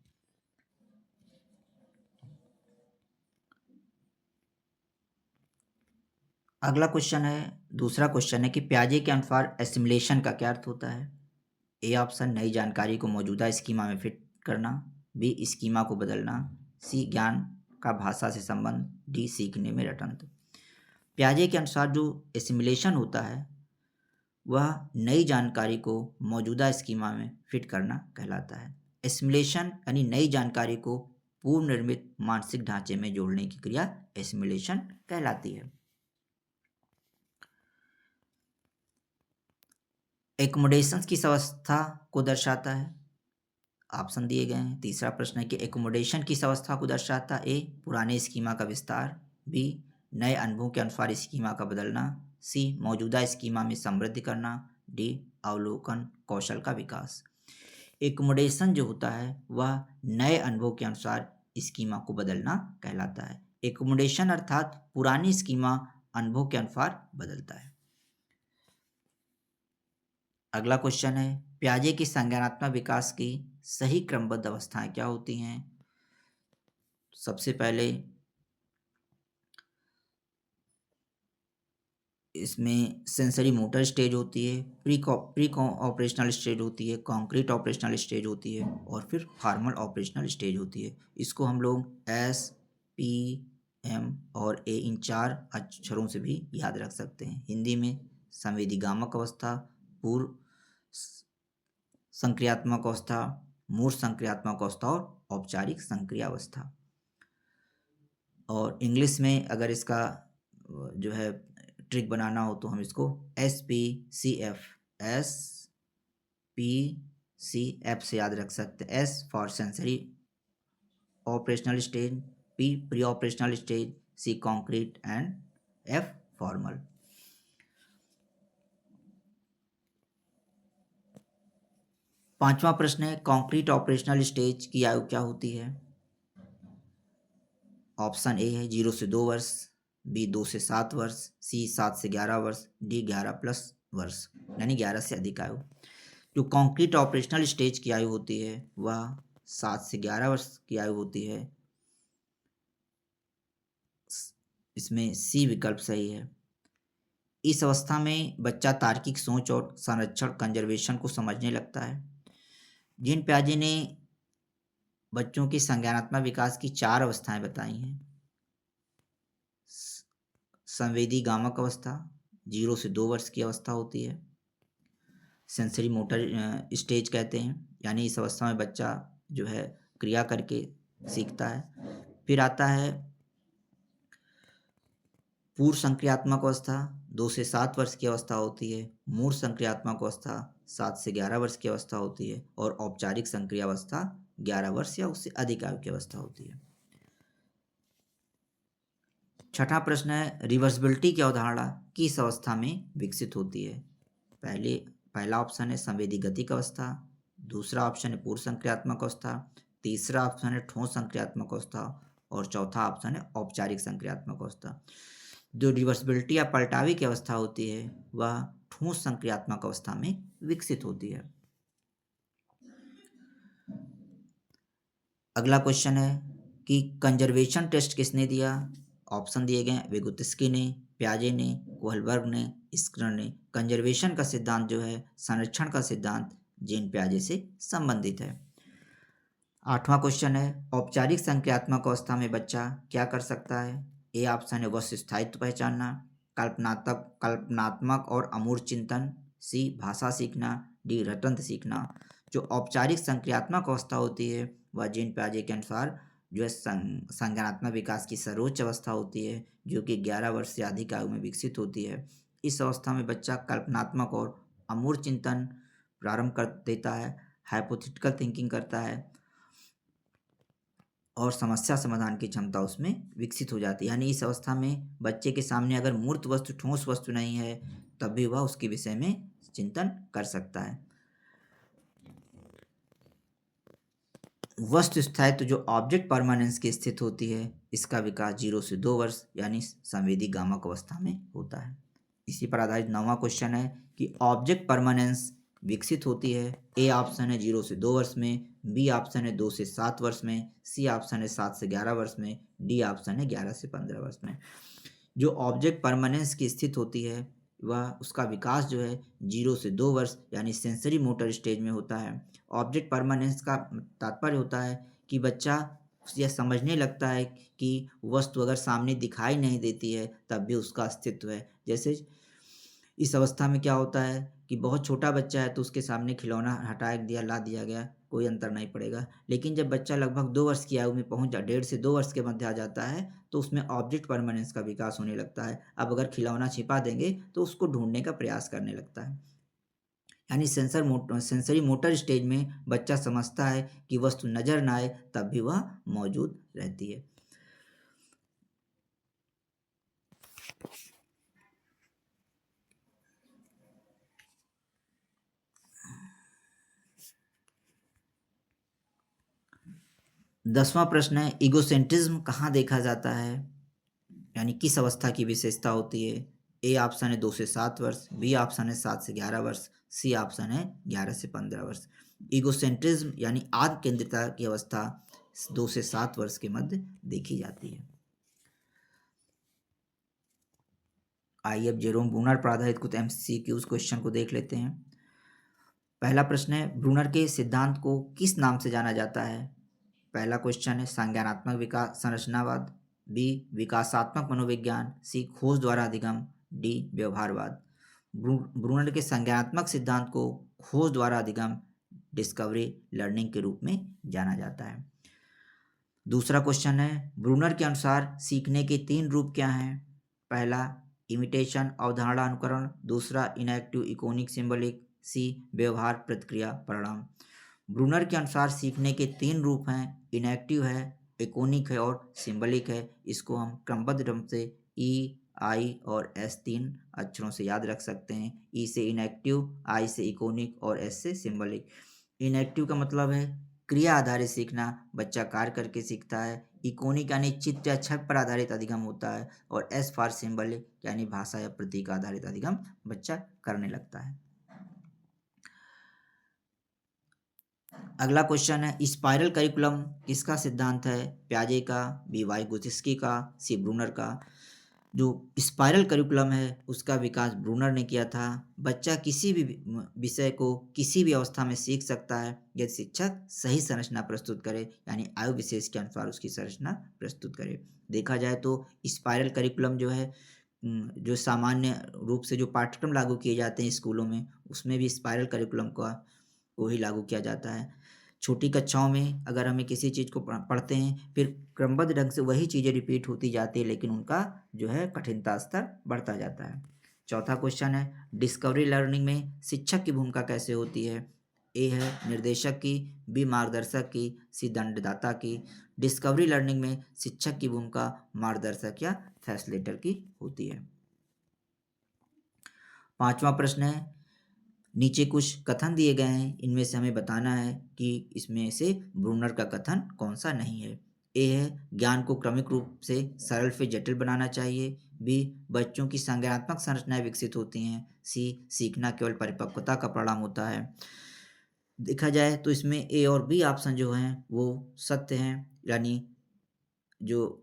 अगला क्वेश्चन है, दूसरा क्वेश्चन है कि पियाजे के अनुसार एसिमुलेशन का क्या अर्थ होता है? ए ऑप्शन, नई जानकारी को मौजूदा स्कीमा में फिट करना, बी स्कीमा को बदलना, सी ज्ञान का भाषा से संबंध, डी सीखने में रटंत। पियाजे के अनुसार जो एसिमुलेशन होता है वह नई जानकारी को मौजूदा स्कीमा में फिट करना कहलाता है। एसिमुलेशन यानी नई जानकारी को पूर्व निर्मित मानसिक ढांचे में जोड़ने की क्रिया एसिमुलेशन कहलाती है। एकोमोडेशंस किस अवस्था को दर्शाता है? ऑप्शन दिए गए हैं। तीसरा प्रश्न है कि एकोमोडेशन किस अवस्था को दर्शाता है? ए पुराने स्कीमा का विस्तार, बी नए अनुभवों के अनुसार स्कीमा का बदलना, सी मौजूदा स्कीमा में समृद्धि करना, डी अवलोकन कौशल का विकास। एकोमोडेशन जो होता है वह नए अनुभव के अनुसार स्कीमा को बदलना कहलाता है। एकोमोडेशन अर्थात पुरानी स्कीमा अनुभव के अनुसार बदलता है। अगला क्वेश्चन है, पियाजे की संज्ञानात्मक विकास की सही क्रमबद्ध अवस्थाएं क्या होती हैं? सबसे पहले इसमें सेंसरी मोटर स्टेज होती है, प्री ऑपरेशनल स्टेज होती है, कॉन्क्रीट ऑपरेशनल स्टेज होती है और फिर फॉर्मल ऑपरेशनल स्टेज होती है। इसको हम लोग एस, पी, एम और ए इन 4 अक्षरों से भी याद रख सकते हैं। हिंदी में संवेदीगामक अवस्था, पूर्व संक्रियात्मक अवस्था, मूर्त संक्रियात्मक अवस्था और औपचारिक संक्रिय अवस्था। और इंग्लिश में अगर इसका जो है ट्रिक बनाना हो तो हम इसको एस पी सी एफ से याद रख सकते हैं। S for sensory operational stage, P pre operational stage, C concrete and F formal. पांचवा प्रश्न है, कॉन्क्रीट ऑपरेशनल स्टेज की आयु क्या होती है? ऑप्शन ए है 0 से 2 वर्ष, बी 2 से 7 वर्ष, सी 7 से 11 वर्ष, डी 11+ वर्ष यानी 11 से अधिक आयु। जो कॉन्क्रीट ऑपरेशनल स्टेज की आयु होती है वह 7 से 11 वर्ष की आयु होती है। इसमें सी विकल्प सही है। इस अवस्था में बच्चा तार्किक सोच और संरक्षण कंजर्वेशन को समझने लगता है। जीन पियाजे ने बच्चों के संज्ञानात्मक विकास की 4 अवस्थाएं बताई हैं। संवेदी गामक अवस्था 0 से 2 वर्ष की अवस्था होती है। सेंसरी मोटर स्टेज कहते हैं, यानी इस अवस्था में बच्चा जो है क्रिया करके सीखता है। फिर आता है पूर्व संक्रियात्मक अवस्था 2 से 7 वर्ष की अवस्था होती है। मूर्त संक्रियात्मक अवस्था 7 से 11 वर्ष की अवस्था होती है और औपचारिक संक्रिया अवस्था 11 वर्ष या उससे अधिक आयु की अवस्था होती है। छठा प्रश्न है, रिवर्सिबिलिटी की अवधारणा किस अवस्था में विकसित होती है? पहला ऑप्शन है संवेदी गतिक अवस्था, दूसरा ऑप्शन है पूर्व संक्रियात्मक अवस्था, तीसरा ऑप्शन है ठोस संक्रियात्मक अवस्था और चौथा ऑप्शन है औपचारिक संक्रियात्मक अवस्था। जो रिवर्सिबिलिटी या पलटावे की अवस्था होती है वह ठोस संक्रियात्मक अवस्था में विकसित होती है। अगला क्वेश्चन है कि कंजर्वेशन टेस्ट किसने दिया? ऑप्शन दिए गए विगुत्स्की ने, पियाजे ने, कोहलबर्ग ने, स्किनर ने। कंजर्वेशन का सिद्धांत जो है संरक्षण का सिद्धांत जीन पियाजे से संबंधित है। आठवां क्वेश्चन है, औपचारिक संक्रियात्मक अवस्था में बच्चा क्या कर सकता है? ए ऑप्शन है वस्तु स्थायित्व पहचानना, कल्पनात्मक और अमूर्त चिंतन, सी भाषा सीखना, डी रटंत सीखना। जो औपचारिक संक्रियात्मक अवस्था होती है वह जीन पियाजे के अनुसार जो है संज्ञानात्मक विकास की सर्वोच्च अवस्था होती है, जो कि 11 वर्ष से अधिक आयु में विकसित होती है। इस अवस्था में बच्चा कल्पनात्मक और अमूर्त चिंतन प्रारंभ कर देता है, हाइपोथेटिकल थिंकिंग करता है और समस्या समाधान की क्षमता उसमें विकसित हो जाती है। यानी इस अवस्था में बच्चे के सामने अगर मूर्त वस्तु, ठोस वस्तु नहीं है तब भी वह उसके विषय में चिंतन कर सकता है। वस्तु स्थायित्व जो ऑब्जेक्ट परमानेंस की स्थिति होती है, इसका विकास 0 से 2 वर्ष यानी संवेदी गामक अवस्था में होता है। इसी पर आधारित 9वां क्वेश्चन है कि ऑब्जेक्ट परमानेंस विकसित होती है। ए ऑप्शन है 0 से 2 वर्ष में, बी ऑप्शन है 2 से 7 वर्ष में, सी ऑप्शन है 7 से 11 वर्ष में, डी ऑप्शन है 11 से 15 वर्ष में। जो ऑब्जेक्ट परमानेंस की स्थिति होती है वह उसका विकास जो है 0 से 2 वर्ष यानी सेंसरी मोटर स्टेज में होता है। ऑब्जेक्ट परमानेंस का तात्पर्य होता है कि बच्चा यह समझने लगता है कि वस्तु अगर सामने दिखाई नहीं देती है तब भी उसका अस्तित्व है। जैसे इस अवस्था में क्या होता है कि बहुत छोटा बच्चा है तो उसके सामने खिलौना हटा दिया, ला दिया गया, कोई अंतर नहीं पड़ेगा। लेकिन जब बच्चा लगभग 2 वर्ष की आयु में पहुंच 1.5 से 2 वर्ष के मध्य आ जाता है तो उसमें ऑब्जेक्ट परमानेंस का विकास होने लगता है। अब अगर खिलौना छिपा देंगे तो उसको ढूंढने का प्रयास करने लगता है। यानी सेंसरी मोटर स्टेज में बच्चा समझता है कि वस्तु नजर ना आए तब भी वह मौजूद रहती है। दसवां प्रश्न है, ईगोसेंट्रिज्म कहाँ देखा जाता है, यानी किस अवस्था की विशेषता होती है? ए ऑप्शन है 2 से 7 वर्ष, बी ऑप्शन है 7 से 11 वर्ष, सी ऑप्शन है 11 से 15 वर्ष। ईगोसेंट्रिज्म यानी आत्म केंद्रिता की अवस्था 2 से 7 वर्ष के मध्य देखी जाती है। आइए अब जेरोम ब्रूनर पर आधारित कुछ MCQs क्वेश्चन को देख लेते हैं। पहला प्रश्न है, ब्रूनर के सिद्धांत को किस नाम से जाना जाता है? पहला क्वेश्चन है संज्ञानात्मक विकास संरचनावाद, बी विकासात्मक मनोविज्ञान, सी खोज द्वारा अधिगम, डी व्यवहारवाद। ब्रूनर के संज्ञानात्मक सिद्धांत को खोज द्वारा अधिगम, डिस्कवरी लर्निंग के रूप में जाना जाता है। दूसरा क्वेश्चन है, ब्रूनर के अनुसार सीखने के 3 रूप क्या हैं? पहला इमिटेशन अवधारणा अनुकरण, दूसरा इनएक्टिव इकोनिक सिंबलिक, सी व्यवहार प्रतिक्रिया परिणाम। ब्रूनर के अनुसार सीखने के 3 रूप हैं, इनएक्टिव है, इकोनिक है और सिंबलिक है। इसको हम क्रमबद्ध ढंग से ई, आई और एस 3 अक्षरों से याद रख सकते हैं। ई से इनएक्टिव, आई से इकोनिक और एस से सिंबलिक। इनएक्टिव का मतलब है क्रिया आधारित सीखना, बच्चा कार्य करके सीखता है। इकोनिक यानी चित्र या छवि पर आधारित अधिगम होता है और एस फॉर सिंबलिक यानी भाषा या प्रतीक आधारित अधिगम बच्चा करने लगता है। अगला क्वेश्चन है, स्पाइरल करिकुलम किसका सिद्धांत है? प्याजे का, बी वाइगोत्स्की का, सी ब्रूनर का। जो स्पाइरल करिकुलम है उसका विकास ब्रूनर ने किया था। बच्चा किसी भी विषय को किसी भी अवस्था में सीख सकता है यदि शिक्षक सही संरचना प्रस्तुत करे, यानी आयु विशेष के अनुसार उसकी संरचना प्रस्तुत करे। देखा जाए तो स्पाइरल करिकुलम जो है, जो सामान्य रूप से जो पाठ्यक्रम लागू किए जाते हैं स्कूलों में, उसमें भी स्पाइरल करिकुलम को ही लागू किया जाता है। छोटी कक्षाओं में अगर हमें किसी चीज़ को पढ़ते हैं, फिर क्रमबद्ध ढंग से वही चीज़ें रिपीट होती जाती है, लेकिन उनका जो है कठिनता स्तर बढ़ता जाता है। चौथा क्वेश्चन है, डिस्कवरी लर्निंग में शिक्षक की भूमिका कैसे होती है? ए है निर्देशक की, बी मार्गदर्शक की, सी दंडदाता की। डिस्कवरी लर्निंग में शिक्षक की भूमिका मार्गदर्शक या फैसिलिटेटर की होती है। पांचवा प्रश्न है, नीचे कुछ कथन दिए गए हैं, इनमें से हमें बताना है कि इसमें से ब्रूनर का कथन कौन सा नहीं है। ए है ज्ञान को क्रमिक रूप से सरल से जटिल बनाना चाहिए, बी बच्चों की संज्ञानात्मक संरचनाएं विकसित होती हैं, सी सीखना केवल परिपक्वता का परिणाम होता है। देखा जाए तो इसमें ए और बी ऑप्शन जो हैं वो सत्य हैं, जो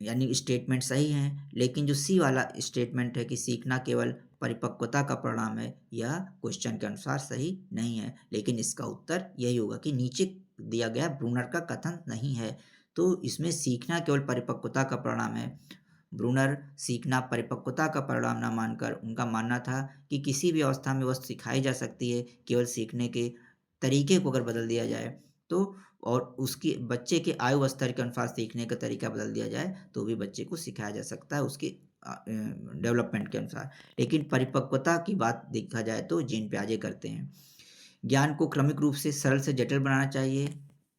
यानी स्टेटमेंट सही हैं, लेकिन जो सी वाला स्टेटमेंट है कि सीखना केवल परिपक्वता का परिणाम है, यह क्वेश्चन के अनुसार सही नहीं है। लेकिन इसका उत्तर यही होगा कि नीचे दिया गया ब्रूनर का कथन नहीं है, तो इसमें सीखना केवल परिपक्वता का परिणाम है। ब्रूनर सीखना परिपक्वता का परिणाम न मानकर उनका मानना था कि किसी भी अवस्था में वह सिखाई जा सकती है, केवल सीखने के तरीके को अगर बदल दिया जाए तो, और उसकी बच्चे के आयु स्तर के अनुसार सीखने का तरीका बदल दिया जाए तो भी बच्चे को सिखाया जा सकता है उसके डेवलपमेंट के अनुसार। लेकिन परिपक्वता की बात देखा जाए तो जीन प्याजे करते हैं। ज्ञान को क्रमिक रूप से सरल से जटिल बनाना चाहिए,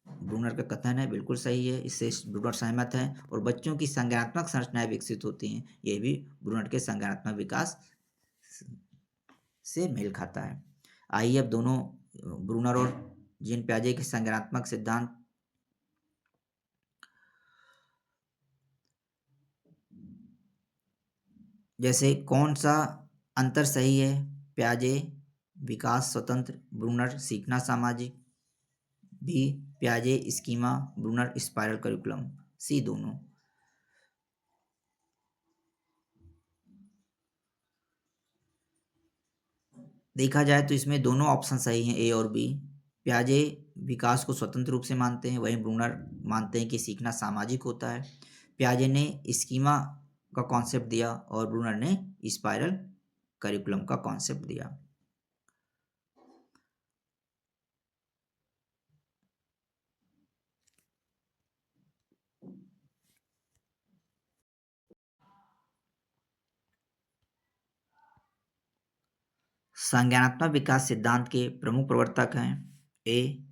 ब्रूनर का कथन है, बिल्कुल सही है, इससे ब्रूनर सहमत है। और बच्चों की संज्ञानात्मक संरचनाएं विकसित होती हैं, यह भी ब्रूनर के संज्ञानात्मक विकास से मेल खाता है। आइए अब दोनों ब्रूनर और जीन प्याजे के संज्ञानात्मक सिद्धांत जैसे कौन सा अंतर सही है? प्याजे विकास स्वतंत्र, ब्रूनर सीखना सामाजिक, बी प्याजे schema, Bruner spiral curriculum, C दोनों। देखा जाए तो इसमें दोनों ऑप्शन सही हैं, ए और बी। प्याजे विकास को स्वतंत्र रूप से मानते हैं, वहीं ब्रूनर मानते हैं कि सीखना सामाजिक होता है। प्याजे ने स्कीमा का कॉन्सेप्ट दिया और ब्रूनर ने स्पाइरल करिकुलम का कॉन्सेप्ट दिया। संज्ञानात्मक विकास सिद्धांत के प्रमुख प्रवर्तक हैं, ए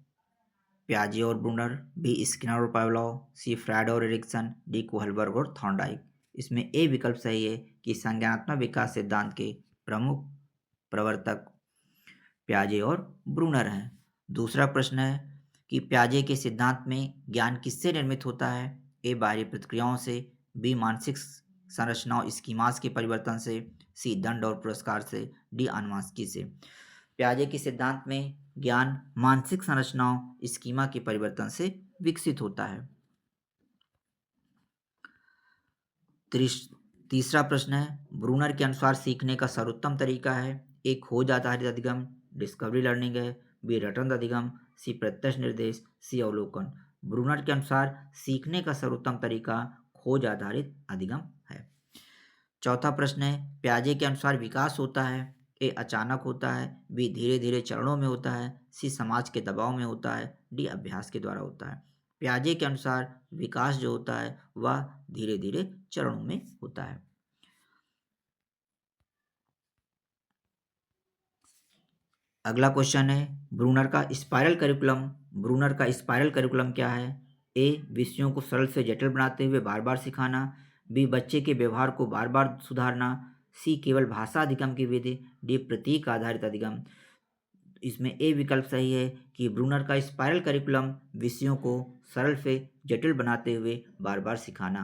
प्याजे और ब्रूनर, बी स्किनर और पावलोव, सी फ्रायड और एरिक्सन, डी कोहलबर्ग और थॉर्नडाइक। इसमें ए विकल्प सही है कि संज्ञानात्मक विकास सिद्धांत के प्रमुख प्रवर्तक प्याजे और ब्रूनर हैं। दूसरा प्रश्न है कि प्याजे के सिद्धांत में ज्ञान किससे निर्मित होता है? ए बाहरी प्रतिक्रियाओं से, बी मानसिक संरचनाओं स्कीमास के परिवर्तन से, सी दंड और पुरस्कार से, डी आनुवंशिकी से। प्याजे के सिद्धांत में ज्ञान मानसिक संरचनाओं स्कीमा के परिवर्तन से विकसित होता है। तीसरा प्रश्न है, ब्रूनर के अनुसार सीखने का सर्वोत्तम तरीका है। ए खोज आधारित अधिगम, डिस्कवरी लर्निंग है। बी रटंत अधिगम, सी प्रत्यक्ष निर्देश, सी अवलोकन। ब्रूनर के अनुसार सीखने का सर्वोत्तम तरीका खोज आधारित अधिगम है। चौथा प्रश्न है, प्याजे के अनुसार विकास होता है। ए अचानक होता है, बी धीरे धीरे चरणों में होता है, सी समाज के दबाव में होता है, डी अभ्यास के द्वारा होता है। प्याजे के अनुसार विकास जो होता है वह धीरे धीरे चरणों में होता है। अगला क्वेश्चन है, ब्रूनर का स्पाइरल करिकुलम। ब्रूनर का स्पाइरल करिकुलम क्या है? ए विषयों को सरल से जटिल बनाते हुए बार बार सिखाना, बी बच्चे के व्यवहार को बार बार सुधारना, सी केवल भाषा अधिगम की विधि, डी प्रतीक आधारित अधिगम। इसमें ए विकल्प सही है कि ब्रूनर का स्पाइरल करिकुलम विषयों को सरल से जटिल बनाते हुए बार बार सिखाना।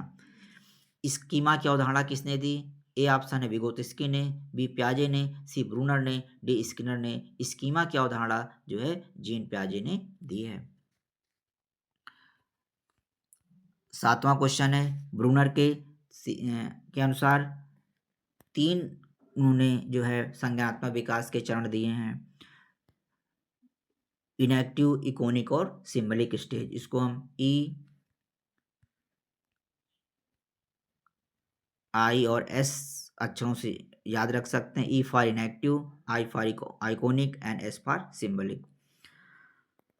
स्कीमा की अवधारणा किसने दी? ए ऑप्शन है विगोत्स्की ने, बी प्याजे ने, सी ब्रूनर ने, डी स्किनर ने। स्कीमा की अवधारणा जो है जीन प्याजे ने दी है। सातवां क्वेश्चन है, ब्रूनर के अनुसार तीन उन्होंने जो है संज्ञानात्मक विकास के चरण दिए हैं, इनएक्टिव, इकोनिक और सिंबलिक स्टेज। इसको हम आई और एस अक्षरों से याद रख सकते हैं। E for inactive, I for iconic and S for symbolic.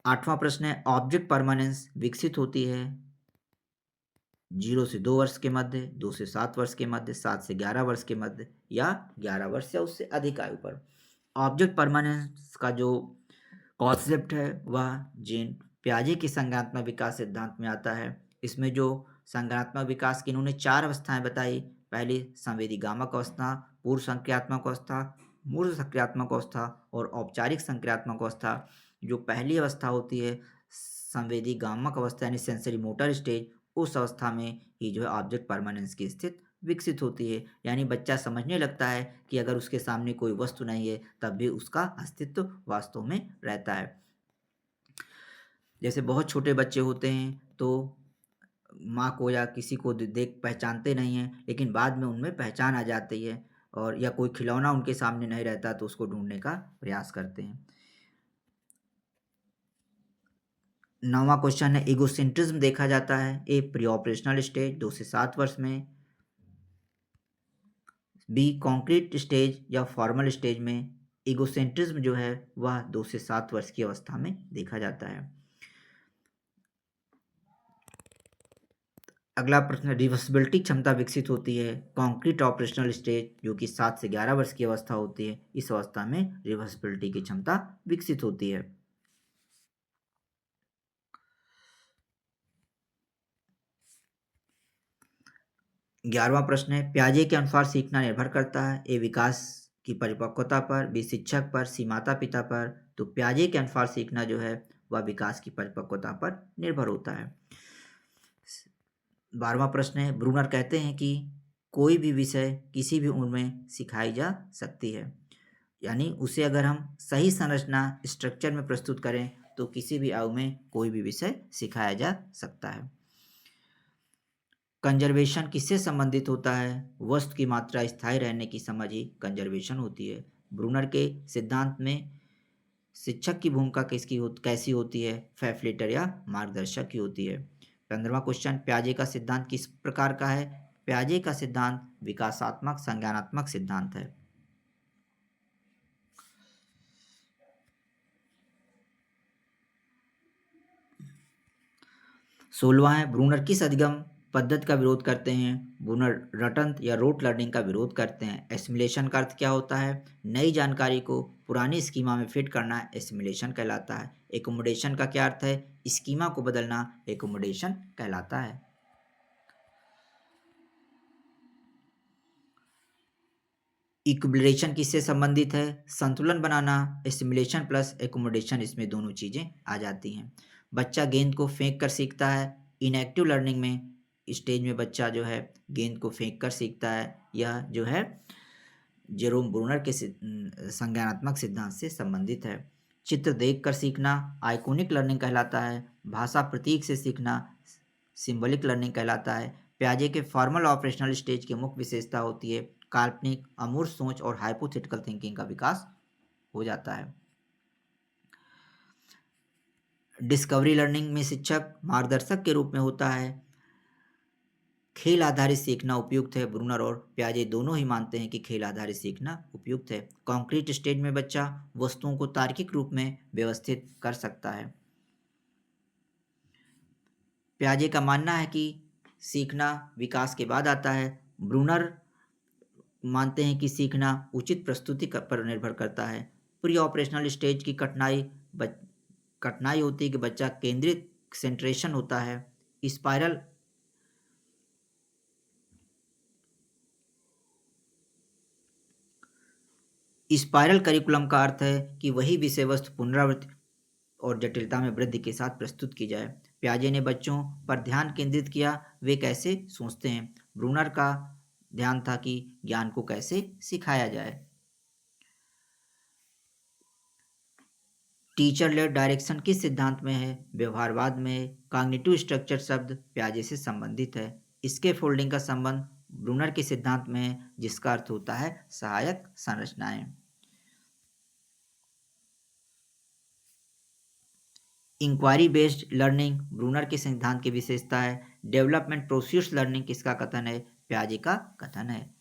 आठवां प्रश्न है, ऑब्जेक्ट परमानेंस विकसित होती है 0 से 2 वर्ष के मध्य, 2 से 7 वर्ष के मध्य, 7 से 11 वर्ष के मध्य या 11 वर्ष या उससे अधिक आयु पर। ऑब्जेक्ट परमानेंस का जो कॉन्सेप्ट है वह जीन प्याजे के संज्ञानात्मक विकास सिद्धांत में आता है। इसमें जो संज्ञानात्मक विकास की इन्होंने 4 अवस्थाएं बताई। पहली संवेदीगामक अवस्था, पूर्व संक्रियात्मक अवस्था, मूर्ध संक्रियात्मक अवस्था और औपचारिक संक्रियात्मक अवस्था। जो पहली अवस्था होती है संवेदीगामक अवस्था यानी सेंसरी मोटर स्टेज, उस अवस्था में ही जो है ऑब्जेक्ट परमानेंस की स्थिति विकसित होती है। यानी बच्चा समझने लगता है कि अगर उसके सामने कोई वस्तु नहीं है तब भी उसका अस्तित्व वास्तव में रहता है। जैसे बहुत छोटे बच्चे होते हैं तो माँ को या किसी को देख पहचानते नहीं हैं, लेकिन बाद में उनमें पहचान आ जाती है, और या कोई खिलौना उनके सामने नहीं रहता तो उसको ढूंढने का प्रयास करते हैं। 9वां क्वेश्चन है, इगोसेंट्रिज्म देखा जाता है ए प्री ऑपरेशनल स्टेज 2 से 7 वर्ष में, बी कॉन्क्रीट स्टेज या फॉर्मल स्टेज में। इगोसेंट्रिज्म जो है वह 2 से 7 वर्ष की अवस्था में देखा जाता है। अगला प्रश्न, रिवर्सिबिलिटी क्षमता विकसित होती है कॉन्क्रीट ऑपरेशनल स्टेज जो कि 7 से 11 वर्ष की अवस्था होती है। इस अवस्था में रिवर्सिबिलिटी की क्षमता विकसित होती है। 11वां प्रश्न है, प्याजे के अनुसार सीखना निर्भर करता है ए विकास की परिपक्वता पर, बी शिक्षक पर, सी माता पिता पर। तो प्याजे के अनुसार सीखना जो है वह विकास की परिपक्वता पर निर्भर होता है। 12वां प्रश्न है, ब्रूनर कहते हैं कि कोई भी विषय किसी भी उम्र में सिखाई जा सकती है, यानी उसे अगर हम सही संरचना स्ट्रक्चर में प्रस्तुत करें तो किसी भी आयु में कोई भी विषय सिखाया जा सकता है। कंजर्वेशन किससे संबंधित होता है? वस्तु की मात्रा स्थायी रहने की समझ ही कंजर्वेशन होती है। ब्रूनर के सिद्धांत में शिक्षक की भूमिका कैसी होती है? फैसिलिटेटर या मार्गदर्शक की होती है। 15वां क्वेश्चन, प्याजे का सिद्धांत किस प्रकार का है? प्याजे का सिद्धांत विकासात्मक संज्ञानात्मक सिद्धांत है। 16वां है, ब्रूनर किस अधिगम पद्धति का विरोध करते हैं? ब्रूनर रटंत या रोट लर्निंग का विरोध करते हैं। एसिमिलेशन का अर्थ क्या होता है? नई जानकारी को पुरानी स्कीमा में फिट करना एसिमिलेशन कहलाता है। एकोमोडेशन का क्या अर्थ है? स्कीमा को बदलना एकोमोडेशन कहलाता है। इक्विलिब्रेशन किससे संबंधित है? संतुलन बनाना। एसिमिलेशन प्लस एकोमोडेशन, इसमें दोनों चीज़ें आ जाती हैं। बच्चा गेंद को फेंक कर सीखता है। इनएक्टिव लर्निंग में स्टेज में बच्चा जो है गेंद को फेंक कर सीखता है। यह जो है जेरोम ब्रूनर के संज्ञानात्मक सिद्धांत से संबंधित है। चित्र देखकर सीखना आइकोनिक लर्निंग कहलाता है। भाषा प्रतीक से सीखना सिंबलिक लर्निंग कहलाता है। प्याजे के फॉर्मल ऑपरेशनल स्टेज की मुख्य विशेषता होती है काल्पनिक अमूर्त सोच और हाइपोथेटिकल थिंकिंग का विकास हो जाता है। डिस्कवरी लर्निंग में शिक्षक मार्गदर्शक के रूप में होता है। खेल आधारित सीखना उपयुक्त है। ब्रूनर और प्याजे दोनों ही मानते हैं कि खेल आधारित सीखना उपयुक्त है। कॉन्क्रीट स्टेज में बच्चा वस्तुओं को तार्किक रूप में व्यवस्थित कर सकता है। प्याजे का मानना है कि सीखना विकास के बाद आता है। ब्रूनर मानते हैं कि सीखना उचित प्रस्तुति पर निर्भर करता है। प्री ऑपरेशनल स्टेज की कठिनाई होती है कि बच्चा केंद्रित सेंट्रेशन होता है। स्पाइरल करिकुलम का अर्थ है कि वही विषय वस्तु पुनरावृत्ति और जटिलता में वृद्धि के साथ प्रस्तुत की जाए। प्याजे ने बच्चों पर ध्यान केंद्रित किया, वे कैसे सोचते हैं। ब्रूनर का ध्यान था कि ज्ञान को कैसे सिखाया जाए। टीचर लेड डायरेक्शन किस सिद्धांत में है? व्यवहारवाद में। कॉग्निटिव स्ट्रक्चर शब्द प्याजे से संबंधित है। इसके फोल्डिंग का संबंध ब्रूनर के सिद्धांत में है, जिसका अर्थ होता है सहायक संरचनाएं। इंक्वायरी बेस्ड लर्निंग ब्रूनर के सिद्धांत की विशेषता है। डेवलपमेंट प्रोसीड्स लर्निंग किसका कथन है? प्याजे का कथन है।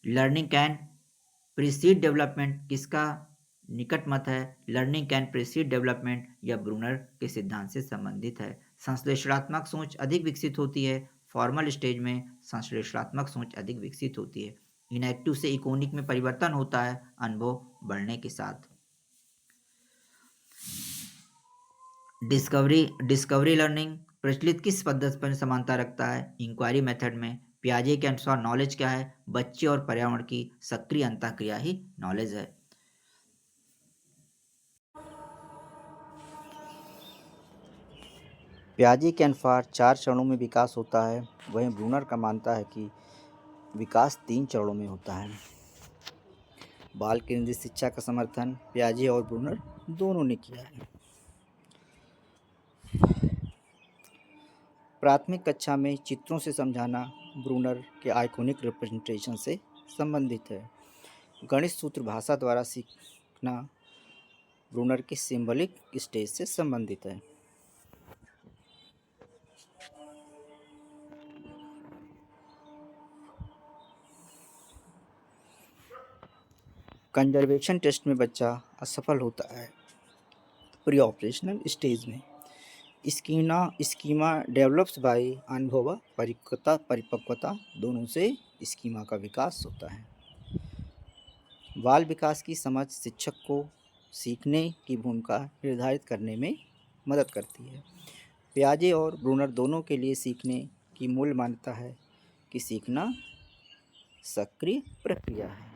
लर्निंग कैन प्रीसीड डेवलपमेंट किसका निकट मत है? लर्निंग कैन प्रीसीड डेवलपमेंट यह ब्रूनर के सिद्धांत से संबंधित है। संश्लेषणात्मक सोच अधिक विकसित होती है। फॉर्मल स्टेज में संश्लेषणात्मक सोच अधिक विकसित होती है। इनएक्टिव से इकोनिक में परिवर्तन होता है अनुभव बढ़ने के साथ। डिस्कवरी लर्निंग प्रचलित किस पद्धति पर समानता रखता है? इंक्वायरी मेथड में। प्याजे के अनुसार नॉलेज क्या है? बच्चे और पर्यावरण की सक्रिय अंतःक्रिया ही नॉलेज है। प्याजे के अनुसार 4 चरणों में विकास होता है, वहीं ब्रूनर का मानता है कि विकास 3 चरणों में होता है। बाल केंद्रित शिक्षा का समर्थन प्याजे और ब्रूनर दोनों ने किया है। प्राथमिक कक्षा में चित्रों से समझाना ब्रूनर के आइकॉनिक रिप्रेजेंटेशन से संबंधित है। गणित सूत्र भाषा द्वारा सीखना ब्रूनर के सिंबलिक स्टेज से संबंधित है। कंजर्वेशन टेस्ट में बच्चा असफल होता है। प्री ऑपरेशनल स्टेज में स्कीमा डेवलप्स बाय अनुभव परिपक्वता दोनों से स्कीमा का विकास होता है। बाल विकास की समझ शिक्षक को सीखने की भूमिका निर्धारित करने में मदद करती है। प्याजे और ब्रूनर दोनों के लिए सीखने की मूल मान्यता है कि सीखना सक्रिय प्रक्रिया है।